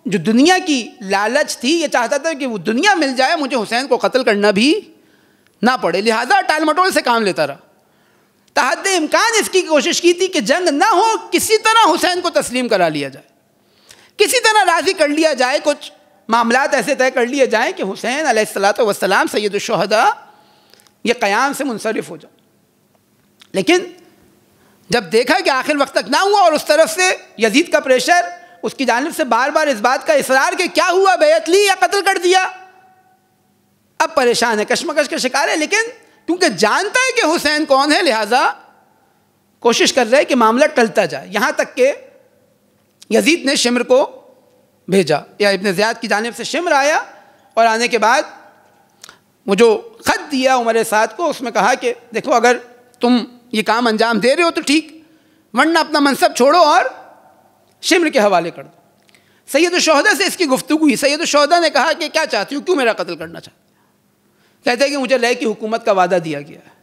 जो दुनिया की लालच थी, ये चाहता था कि वो दुनिया मिल जाए, मुझे हुसैन को कत्ल करना भी ना पड़े, लिहाजा टाल मटोल से काम लेता रहा। तहद्दे इम्कान इसकी कोशिश की थी कि जंग ना हो, किसी तरह हुसैन को तस्लीम करा लिया जाए, किसी तरह राज़ी कर लिया जाए, कुछ मामलात ऐसे तय कर लिए जाएँ कि हुसैन अलैहिस्सलातु वस्सलाम सैयद शुहदा ये क़याम से मुनसरिफ हो जाए। लेकिन जब देखा कि आखिर वक्त तक ना हुआ और उस तरफ से यजीद का प्रेशर, उसकी जानिब से बार बार इस बात का इसरार कि क्या हुआ, बैत ली या कत्ल कर दिया, अब परेशान है, कश्मकश का शिकार है। लेकिन क्योंकि जानता है कि हुसैन कौन है, लिहाजा कोशिश कर रहे हैं कि मामला टलता जाए। यहाँ तक कि यजीद ने शिमर को भेजा, या इब्न ज़ियाद की जानिब से शिमर आया, और आने के बाद वो जो ख़त दिया उमर साद को, उसमें कहा कि देखो अगर तुम ये काम अंजाम दे रहे हो तो ठीक, वरना अपना मनसब छोड़ो और शिमर के हवाले कर दो। सैयद शुहदा से इसकी गुफ्तगू हुई। सैयद शुहदा ने कहा कि क्या चाहती हो, क्यों मेरा कत्ल करना चाहती हो? कहते हैं कि मुझे रय की हुकूमत का वादा दिया गया है।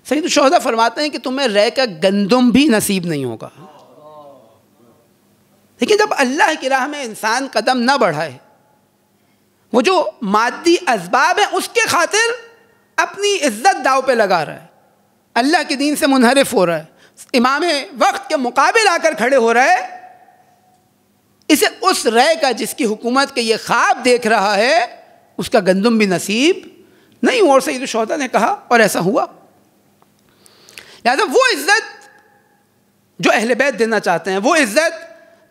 सैयद शुहदा फरमाते हैं कि तुम्हें रय का गंदुम भी नसीब नहीं होगा। लेकिन जब अल्लाह की राह में इंसान कदम ना बढ़ाए, वो जो मादी असबाब है उसके खातिर अपनी इज्जत दाव पे लगा रहा है, अल्लाह के दीन से मुनहरिफ हो रहा है, इमाम वक्त के मुकाबिल आकर खड़े हो रहा है, इसे उस रय का जिसकी हुकूमत के ये ख्वाब देख रहा है उसका गंदुम भी नसीब नहीं हुआ। और सैयद शुहदा ने कहा, और ऐसा हुआ। लिहाजा वो इज्जत जो अहले बैत देना चाहते हैं, वो इज्जत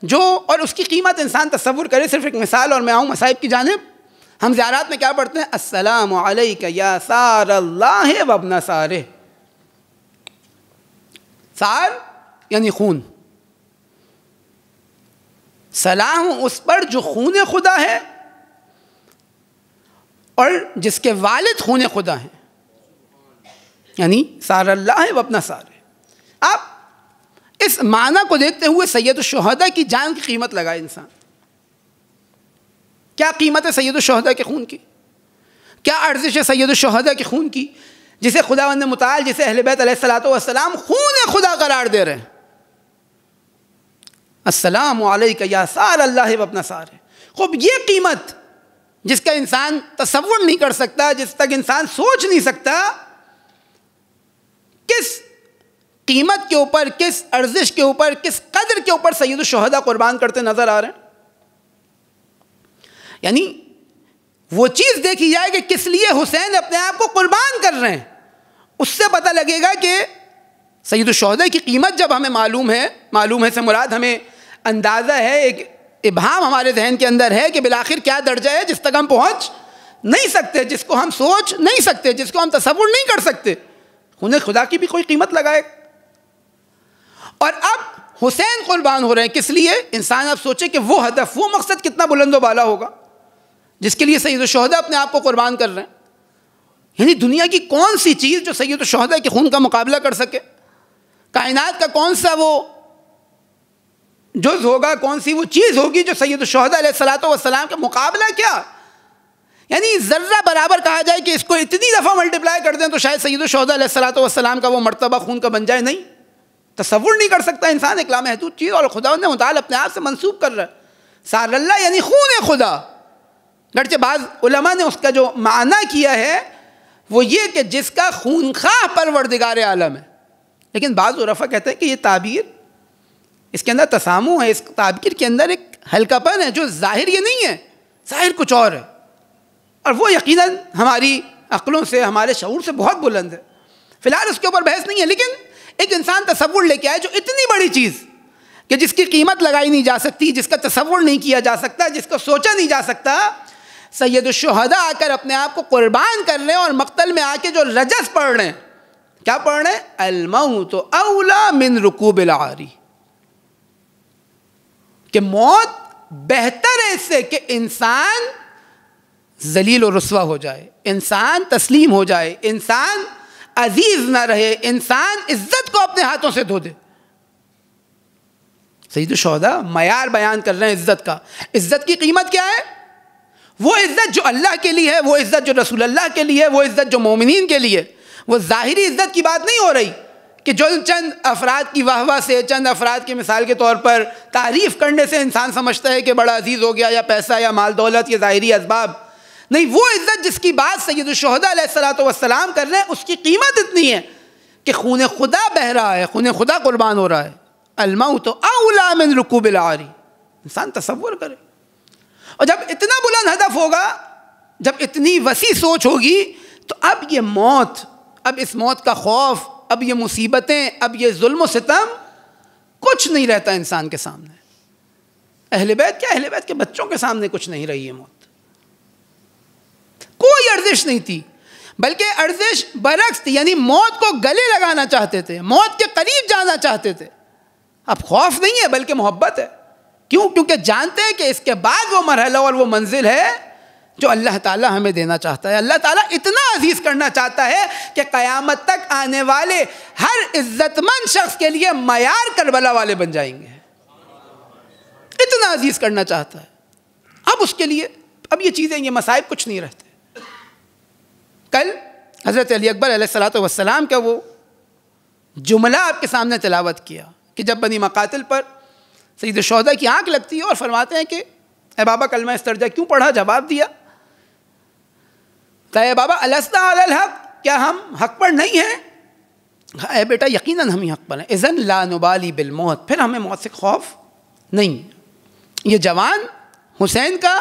जो, और उसकी कीमत इंसान तसव्वुर करे। सिर्फ एक मिसाल और मैं आऊँ मसाइब की जानिब। हम ज़ियारात में क्या पढ़ते हैं, अस्सलामु अलैका या सार अल्लाह व अब्ना सारे। सार यानी खून, सलाम उस पर जो खून खुदा है और जिसके वालिद खून खुदा हैं, यानी सार अल्लाह व अब्ना सारे। आप इस माना को देखते हुए सैयद शुहदा की जान की कीमत लगाए इंसान। क्या कीमत है सैयद शुहदा के खून की, क्या अर्जिश है सैयद शुहदा के खून की, जिसे खुदावंद मुताल, जिसे अहले बैत अलैहिस्सलातु वस्सलाम खून खुदा करार दे रहे हैं। अस्सलामु अलैका या सार अल्लाह व अब्ना सारे। खूब ये कीमत जिसका इंसान तसव्वुर नहीं कर सकता, जिस तक इंसान सोच नहीं सकता, किस कीमत के ऊपर, किस अर्जिश के ऊपर, किस कदर के ऊपर सैयद शुहदा कुर्बान करते नजर आ रहे हैं। यानी वो चीज़ देखी जाए कि किस लिए हुसैन अपने आप को कुर्बान कर रहे हैं, उससे पता लगेगा कि सैयद शुहदा की कीमत जब हमें मालूम है से मुराद हमें अंदाज़ा है, एक इब्हाम हमारे जहन के अंदर है कि बिलाखिर क्या दर्जा है जिस तक हम पहुँच नहीं सकते, जिसको हम सोच नहीं सकते, जिसको हम तसव्वुर नहीं कर सकते। उन्हें खुदा की भी कोई कीमत लगाए। और अब हुसैन कुर्बान हो रहे हैं, किस लिए? इंसान अब सोचे कि वो हदफ, वो मकसद कितना बुलंदो बाला होगा जिसके लिए सैयद शुहदा अपने आप को कुर्बान कर रहे हैं। यानी दुनिया की कौन सी चीज़ जो सैयद शुहदा के खून का मुकाबला कर सके? कायनात का कौन सा वो जुज़ होगा, कौन सी वो चीज़ होगी जो सैयद शुहदा अलैहिस्सलातु वस्सलाम का मुकाबला? क्या यानी ज़र्रा बराबर कहा जाए कि इसको इतनी दफ़ा मल्टीप्लाई कर दें तो शायद सैयद शुहदा अलैहिस्सलातु वस्सलाम का वो मर्तबा खून का बन जाए। नहीं, तसव्वुर नहीं कर सकता इंसान एक लामहदूद चीज़, और खुदावंद मुताल अपने आप से मंसूब कर रहा है। सारल्लाह यानी खून खुदा। गरचे बाज़ उलमा ने उसका जो माना किया है वो ये कि जिसका खूनख्वाह परवरदिगार आलम है, लेकिन बाज़ उलमा कहते हैं कि ये ताबीर, इसके अंदर तसामु है, इस ताबीर के अंदर एक हल्कापन है जो ज़ाहिर ये नहीं है, ज़ाहिर कुछ और है, और वो यकीनन हमारी अक्लों से, हमारे शऊर से बहुत बुलंद है। फ़िलहाल उसके ऊपर बहस नहीं है, लेकिन एक इंसान तसव्वुर लेके आए जो इतनी बड़ी चीज़ कि जिसकी कीमत लगाई नहीं जा सकती, जिसका तसव्वुर नहीं किया जा सकता, जिसको सोचा नहीं जा सकता, सैयद शुहदा आकर अपने आप को कुर्बान कर रहे हैं और मक्तल में आके जो रजस पढ़ रहे हैं, क्या पढ़ रहे हैं? अल-मौत औला मिन रुकूबिल आरी, कि मौत बेहतर है इससे कि इंसान जलील और रुस्वा हो जाए, इंसान तस्लीम हो जाए, इंसान अजीज ना रहे, इंसान इज्जत को अपने हाथों से धो दे। सैयद शुहदा मयार बयान कर रहे हैं इज्जत का। इज्जत की कीमत क्या है? वो इज्जत जो अल्लाह के लिए है, वो इज्जत जो रसूल अल्लाह के लिए है, वो इज्जत जो मोमिनीन के लिए। वो ज़ाहिरी इज्जत की बात नहीं हो रही कि जो चंद अफराद की वाहवा से, चंद अफराद की मिसाल के तौर पर तारीफ़ करने से इंसान समझता है कि बड़ा अजीज़ हो गया, या पैसा या माल दौलत या ज़ाहिरी असबाब। नहीं, वो इज्जत जिसकी बात सैयद शुहदा अलैहिस्सलातु वस्सलाम कर रहे हैं, उसकी कीमत इतनी है कि खून खुदा बह रहा है, खून खुदा कुर्बान हो रहा है। अल-मौत औला मिन रुकूबिल आरी। इंसान तसव्वुर करे। और जब इतना बुलंद हदफ होगा, जब इतनी वसी सोच होगी, तो अब ये मौत, अब इस मौत का खौफ, अब ये मुसीबतें, अब ये जुल्म सितम कुछ नहीं रहता इंसान के सामने। अहले बैत क्या, अहले बैत के बच्चों के सामने कुछ नहीं रही है मौत। कोई अर्जिश नहीं थी, बल्कि अर्जिश बरक्स थी, यानी मौत को गले लगाना चाहते थे, मौत के करीब जाना चाहते थे। अब खौफ नहीं है बल्कि मोहब्बत है। क्यों? क्योंकि जानते हैं कि इसके बाद वो मरहला और वो मंजिल है जो अल्लाह ताला हमें देना चाहता है। अल्लाह ताला इतना अजीज करना चाहता है कि क़यामत तक आने वाले हर इज्जतमंद शख्स के लिए मयार करबला वाले बन जाएंगे। इतना अजीज करना चाहता है। अब उसके लिए अब ये चीज़ें, ये मसाइब कुछ नहीं रहते। कल हज़रत अली अकबर अलैहिस्सलातु वस्सलाम का वो जुमला आपके सामने तिलावत किया कि जब बनी मकातिल पर सैयद शुहदा की आंख लगती है और फरमाते हैं कि ए बाबा कलमा इस्तरजा क्यों पढ़ा? जवाब दिया, ए बाबा अलस्ना अलल हक, क्या हम हक पर नहीं हैं? ए बेटा यकीनन हम ही हक पर हैं। इज़न ला नुबाली बिल मौत, फिर हमें मौत से खौफ नहीं। ये जवान हुसैन का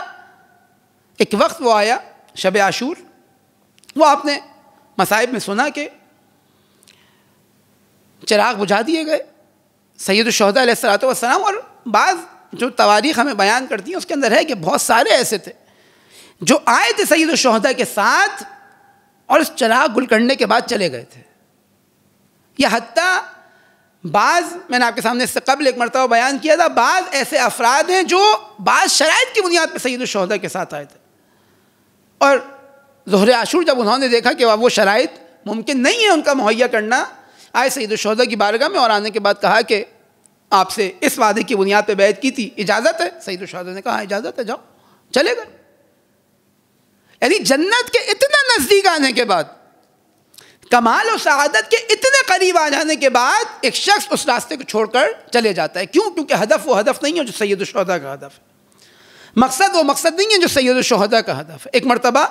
एक वक्त वो आया शब आशूर, वो आपने मसाइब में सुना कि चिराग बुझा दिए गए सैयद शुहदा अलैहिस्सलातु वस्सलाम। और बाज़ जो तवारीख़ हमें बयान करती हैं उसके अंदर है कि बहुत सारे ऐसे थे जो आए थे सैयद शुहदा के साथ और इस चिराग गुल करने के बाद चले गए थे। या हत्ता बाज़, मैंने आपके सामने इससे कबल एक मरतबा बयान किया था, बाज़ ऐसे अफराद हैं जो बाज़ शराइत की बुनियाद पर सैयद शुहदा के साथ आए थे, और ज़ोहरे आशूर जब उन्होंने देखा कि वो शराइत मुमकिन नहीं है उनका मुहैया करना, आए सैयद शुहदा की बारगाह में और आने के बाद कहा कि आपसे इस वादे की बुनियाद पे बैत की थी, इजाज़त है? सैयद शुहदा ने कहा इजाज़त है, जाओ। चले गए। यानी जन्नत के इतना नज़दीक आने के बाद, कमाल और सआदत के इतने करीब आ जाने के बाद एक शख्स उस रास्ते को छोड़कर चले जाता है। क्यों? क्योंकि हदफ वो हदफ नहीं है जो सैयद शुहदा का हदफ है। मकसद वो मकसद नहीं है जो सैयद शुहदा का हदफ है। एक मरतबा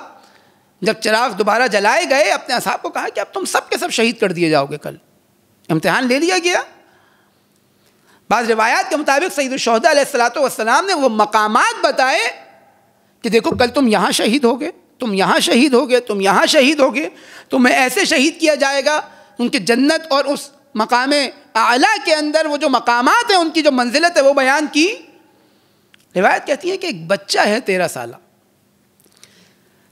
जब चिराग दोबारा जलाए गए, अपने असहाब को कहा कि अब तुम सब के सब शहीद कर दिए जाओगे। कल इम्तिहान ले लिया गया। बाज़ रिवायात के मुताबिक सैयद शुहदा अलैहिस्सलातु वस्सलाम ने वो मकामात बताए कि देखो कल तुम यहाँ शहीद होगे, तुम यहाँ शहीद होगे, तुम यहाँ शहीद होगे, तुम्हें ऐसे शहीद किया जाएगा। उनकी जन्नत और उस मकाम आला के अंदर वो जो मकामात हैं, उनकी जो मंजिलत है वो बयान की। रिवायत कहती है कि एक बच्चा है 13 साल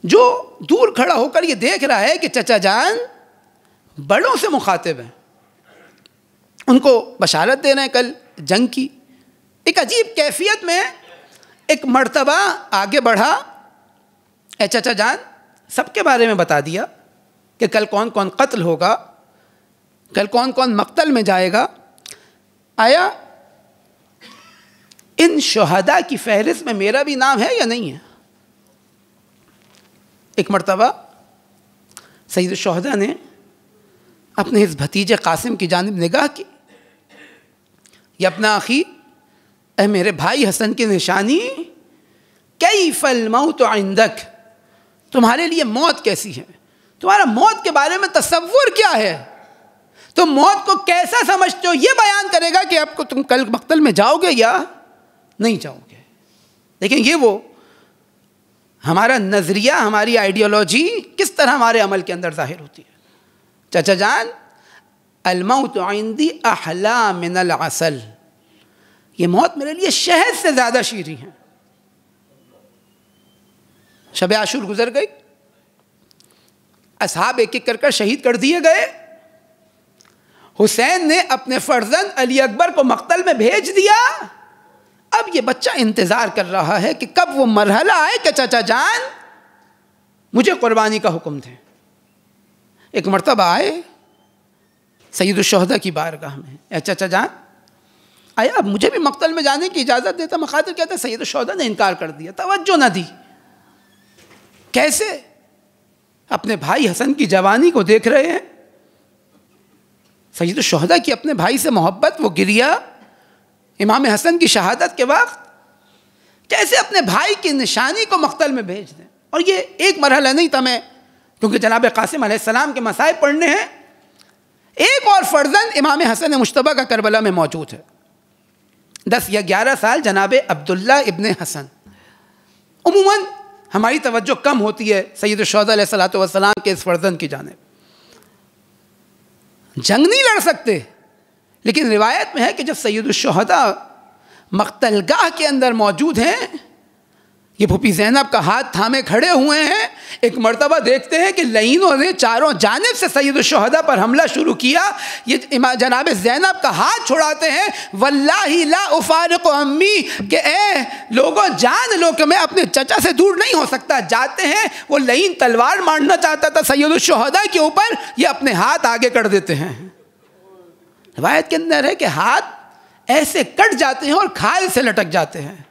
जो दूर खड़ा होकर ये देख रहा है कि चचा जान बड़ों से मुखातिब हैं, उनको बशारत दे रहे हैं कल जंग की। एक अजीब कैफियत में एक मर्तबा आगे बढ़ा, ए चचा जान, सबके बारे में बता दिया कि कल कौन कौन कत्ल होगा, कल कौन कौन मक्तल में जाएगा। आया इन शुहदा की फहरिस्त में मेरा भी नाम है या नहीं है? एक मर्तबा सैयद शुहदा ने अपने इस भतीजे कासिम की जानिब निगाह की। ये अपना आखी, ए मेरे भाई हसन की निशानी, कैफल मौत इंदक, तुम्हारे लिए मौत कैसी है, तुम्हारा मौत के बारे में तसव्वुर क्या है, तुम मौत को कैसा समझते हो, ये बयान करेगा कि आपको तुम कल मक्तल में जाओगे या नहीं जाओगे। लेकिन ये वो हमारा नज़रिया, हमारी आइडियोलॉजी किस तरह हमारे अमल के अंदर जाहिर होती है। चाचा जान, अल-मौत इंदी अहला मिनल असल, ये मौत मेरे लिए शहद से ज़्यादा शीरी है। शब आशूर गुजर गई, असहाब एक एक कर शहीद कर दिए गए। हुसैन ने अपने फर्जंद अली अकबर को मक्तल में भेज दिया। अब ये बच्चा इंतज़ार कर रहा है कि कब वो मरहला आए कि चाचा जान मुझे कुर्बानी का हुक्म दे। एक मरतबा आए सैयदुश्शुहदा की बारगाह में, चाचा जान आया, अब मुझे भी मक्तल में जाने की इजाज़त देता। मकातिल कहता सैयदुश्शुहदा ने इनकार कर दिया, तवज्जो न दी। कैसे? अपने भाई हसन की जवानी को देख रहे हैं, सैयदुश्शुहदा की अपने भाई से मोहब्बत, वो गिरिया इमाम हसन की शहादत के वक्त, कैसे अपने भाई की निशानी को मक्तल में भेज दें। और ये एक मरहला नहीं था, मैं क्योंकि जनाब कासिम अलैहिस्सलाम के मसाइब पढ़ने हैं। एक और फर्जन इमाम हसन मुश्तबा का करबला में मौजूद है। 10 या 11 साल जनाब अब्दुल्ला इब्न हसन। उमूमन हमारी तवज्जो कम होती है सैयदुश्शुहदा अलैहिस्सलातु वस्सलाम के इस फर्जन की जानिब। जंग नहीं लड़ सकते, लेकिन रिवायत में है कि जब सैयदुश्शुहदा मक्तलगाह के अंदर मौजूद हैं, ये फूफी ज़ैनब का हाथ थामे खड़े हुए हैं, एक मर्तबा देखते हैं कि लईनों ने चारों जानिब से सैयदुश्शुहदा पर हमला शुरू किया। ये जनाब ज़ैनब का हाथ छुड़ाते हैं, वल्लाही ला उफारिक़ु अम्मी, कि ए लोगों जान लो कि मैं अपने चचा से दूर नहीं हो सकता। जाते हैं, वो लईन तलवार मारना चाहता था सैयदुश्शुहदा के ऊपर, ये अपने हाथ आगे कर देते हैं। रिवायत के अंदर है कि हाथ ऐसे कट जाते हैं और खाल से लटक जाते हैं।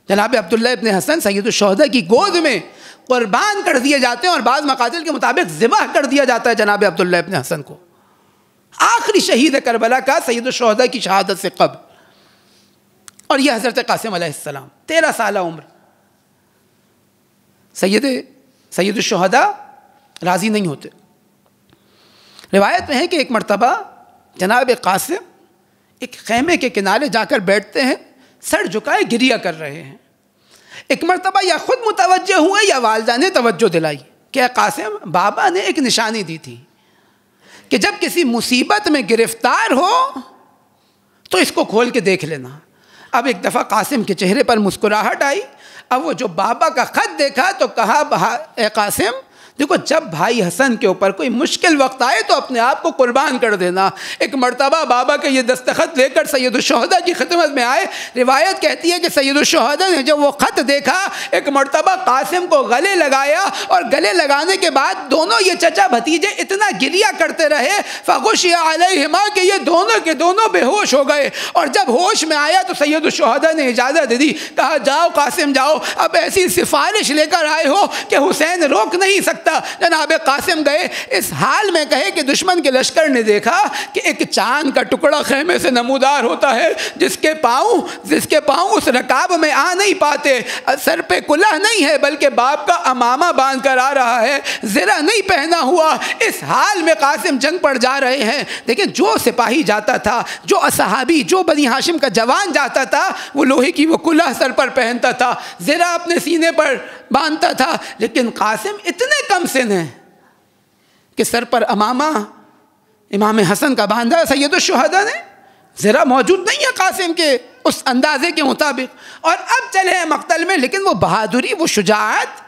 जनाब अब्दुल्ला इब्न हसन सैयदुश्शुहदा की गोद में कुर्बान कर दिए जाते हैं, और बाज़ मकातिल के मुताबिक ज़िबह कर दिया जाता है जनाब अब्दुल्ला इब्न हसन को। आखिरी शहीद करबला का सैयदुश्शुहदा की शहादत से कब्ल। और यह हज़रत कासिम अलैहिस्सलाम 13 साल उम्र। सैयदुश्शुहदा राज़ी नहीं होते। रिवायत में है कि एक मरतबा जनाब कासिम एक खैमे के किनारे जाकर बैठते हैं, सर झुकाए गिरिया कर रहे हैं। एक मरतबा या खुद मुतवज्जह हुए या वालिदा ने तवज्जो दिलाई कि कासिम, बाबा ने एक निशानी दी थी कि जब किसी मुसीबत में गिरफ्तार हो तो इसको खोल के देख लेना। अब एक दफ़ा कासिम के चेहरे पर मुस्कुराहट आई। अब वो जो बाबा का ख़त देखा तो कहा, कासिम देखो, जब भाई हसन के ऊपर कोई मुश्किल वक्त आए तो अपने आप को कुर्बान कर देना। एक मर्तबा बाबा के ये दस्तखत लेकर सैयदुश्शुहदा की खिदमत में आए। रिवायत कहती है कि सैयदुश्शुहदा ने जब वो ख़त देखा, एक मर्तबा कासिम को गले लगाया, और गले लगाने के बाद दोनों ये चचा भतीजे इतना गिरिया करते रहे, फ़ग़ुशिया अलैहिमा, कि ये दोनों के दोनों बेहोश हो गए। और जब होश में आया तो सैयदुश्शुहदा ने इजाज़त दे दी, कहा जाओ कासिम जाओ, अब ऐसी सिफारिश लेकर आए हो कि हुसैन रोक नहीं सकता। जनाब कासिम गए, इस हाल में कहे कि दुश्मन के लश्कर ने देखा कि एक चांद का टुकड़ा खेमे से नमूदार होता है, जिसके पाँव उस रकाब में आ नहीं पाते, सर पे कुल्ला नहीं है बल्कि बाप का अमामा बांध कर आ रहा है, ज़रा नहीं पहना हुआ। इस हाल में कासिम जंग पड़ जा रहे हैं। देखिए, जो सिपाही जाता था, जो असहाबी, जो बनी हाशिम का जवान जाता था, वो लोहे की वो कुल्ला सर पर पहनता था, ज़रा अपने सीने पर बांधता था। लेकिन कासिम इतने कम सिन हैं कि सर पर अमामा इमाम हसन का बांधा सैयदुश्शुहदा ने, ज़रा मौजूद नहीं है कासिम के उस अंदाजे के मुताबिक। और अब चले हैं मक्तल में, लेकिन वो बहादुरी, वो शुजाअत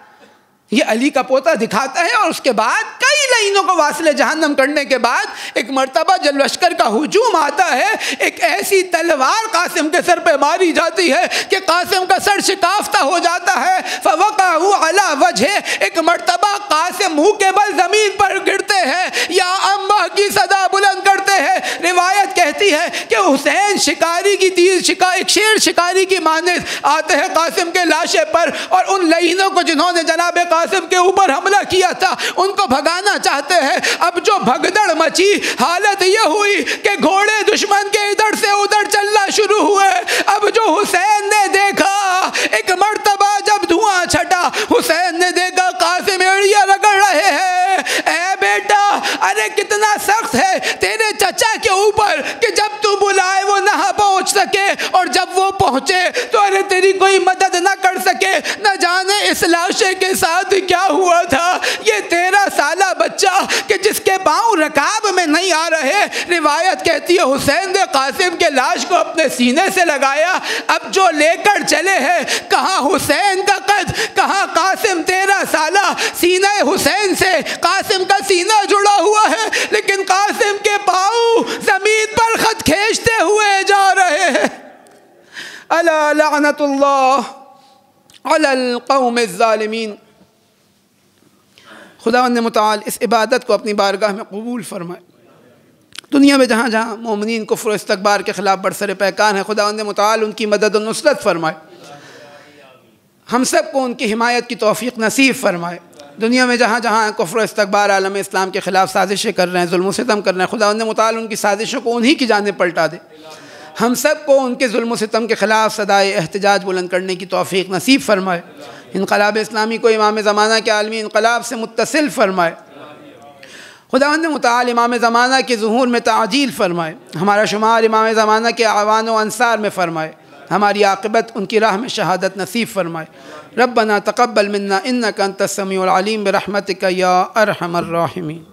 ये अली का पोता दिखाता है। और उसके बाद कई लाइनों को वासिले जहन्नम करने के बाद एक मर्तबा जब लश्कर का हुजूम आता है, एक ऐसी तलवार कासिम के सर पे मारी जाती है कि कासिम का सर शिकाफ्ता हो जाता है। फवक़अहु अला वजहे, एक मर्तबा कासिम मुँह के बल ज़मीन पर गिरते हैं, या अम्मा की सदा बुलंद करते हैं। रिवायत कहती है कि हुसैन शिकारी की तीर एक शेर शिकारी की मानिंद आते हैं कासिम के लाशे पर, और उन लईनों को जिन्होंने जनाब कासिम के ऊपर हमला किया था उनको भगाना चाहते हैं। अब जो भगदड़ मची, हालत यह हुई कि घोड़े दुश्मन के इधर से उधर चलना शुरू हुए। अब जो हुसैन ने देखा, एक मर्तबा जब धुआं छटा, हुसैन ने देखा कासिम एड़ियां रगड़ रहे हैं। ए बेटा, अरे कितना सख्त है तेरे चचा के ऊपर कि जब तू बुलाए वो ना पहुंच सके, और जब वो पहुंचे तो अरे तेरी कोई मदद ना कर सके। न जाने इस लाशे के साथ क्या हुआ था। ये 13 साला बच्चा कि जिसके पांव रकाब में नहीं आ रहे। रिवायत कहती है हुसैन ने कासिम के लाश को अपने सीने से लगाया। अब जो लेकर चले हैं, कहाँ हुसैन का कद, कहाँ कासिम 13 साला। सीने हुसैन से कासिम का सीना जुड़ा हुआ है, लेकिन कासिम के पांव जमीन पर खत खींचते हुए जा रहे हैं। अला लअनतुल्लाह अलल कौमिज़ ज़ालिमीन। खुदावंद मुताल इस इबादत को अपनी बारगाह में कबूल फरमाए। दुनिया में जहाँ जहाँ मोमिनीन कुफ्र इस्तकबार के ख़िलाफ़ बरसर पैकान है, खुदावंद मुताल उनकी मदद और नुसरत फरमाए। हम सब को उनकी हिमायत की तौफ़ीक़ नसीब फरमाए। दुनिया में जहाँ जहाँ कुफ्र इस्तकबार आलम इस्लाम के ख़िलाफ़ साजिशें कर रहे हैं, जुल्म सितम कर रहे हैं, खुदावंद मुताल उनकी साजिशों को उन्हीं की जानिब पलटा दे। हम सब को उनके जुल्म सितम के ख़िलाफ़ सदाए एहतजाज बुलंद करने की तौफ़ीक़ नसीब फरमाए। इनक़लाब इस्लामी को इमाम ज़माना के आलमी इनक़लाब से मुत्तसिल फरमाए। खुदावंद मुताल इमाम ज़माना के ज़ुहूर में ताजील फरमाए। हमारा शुमार इमाम ज़माना के आवान व अंसार में फ़रमाए। हमारी आक़िबत उनकी राह में शहादत नसीब फरमाए। रब्बना तक़ब्बल मिन्ना इन्नका अंतस समीउल अलीम बिरहमतिका या अरहमर राहिमीन।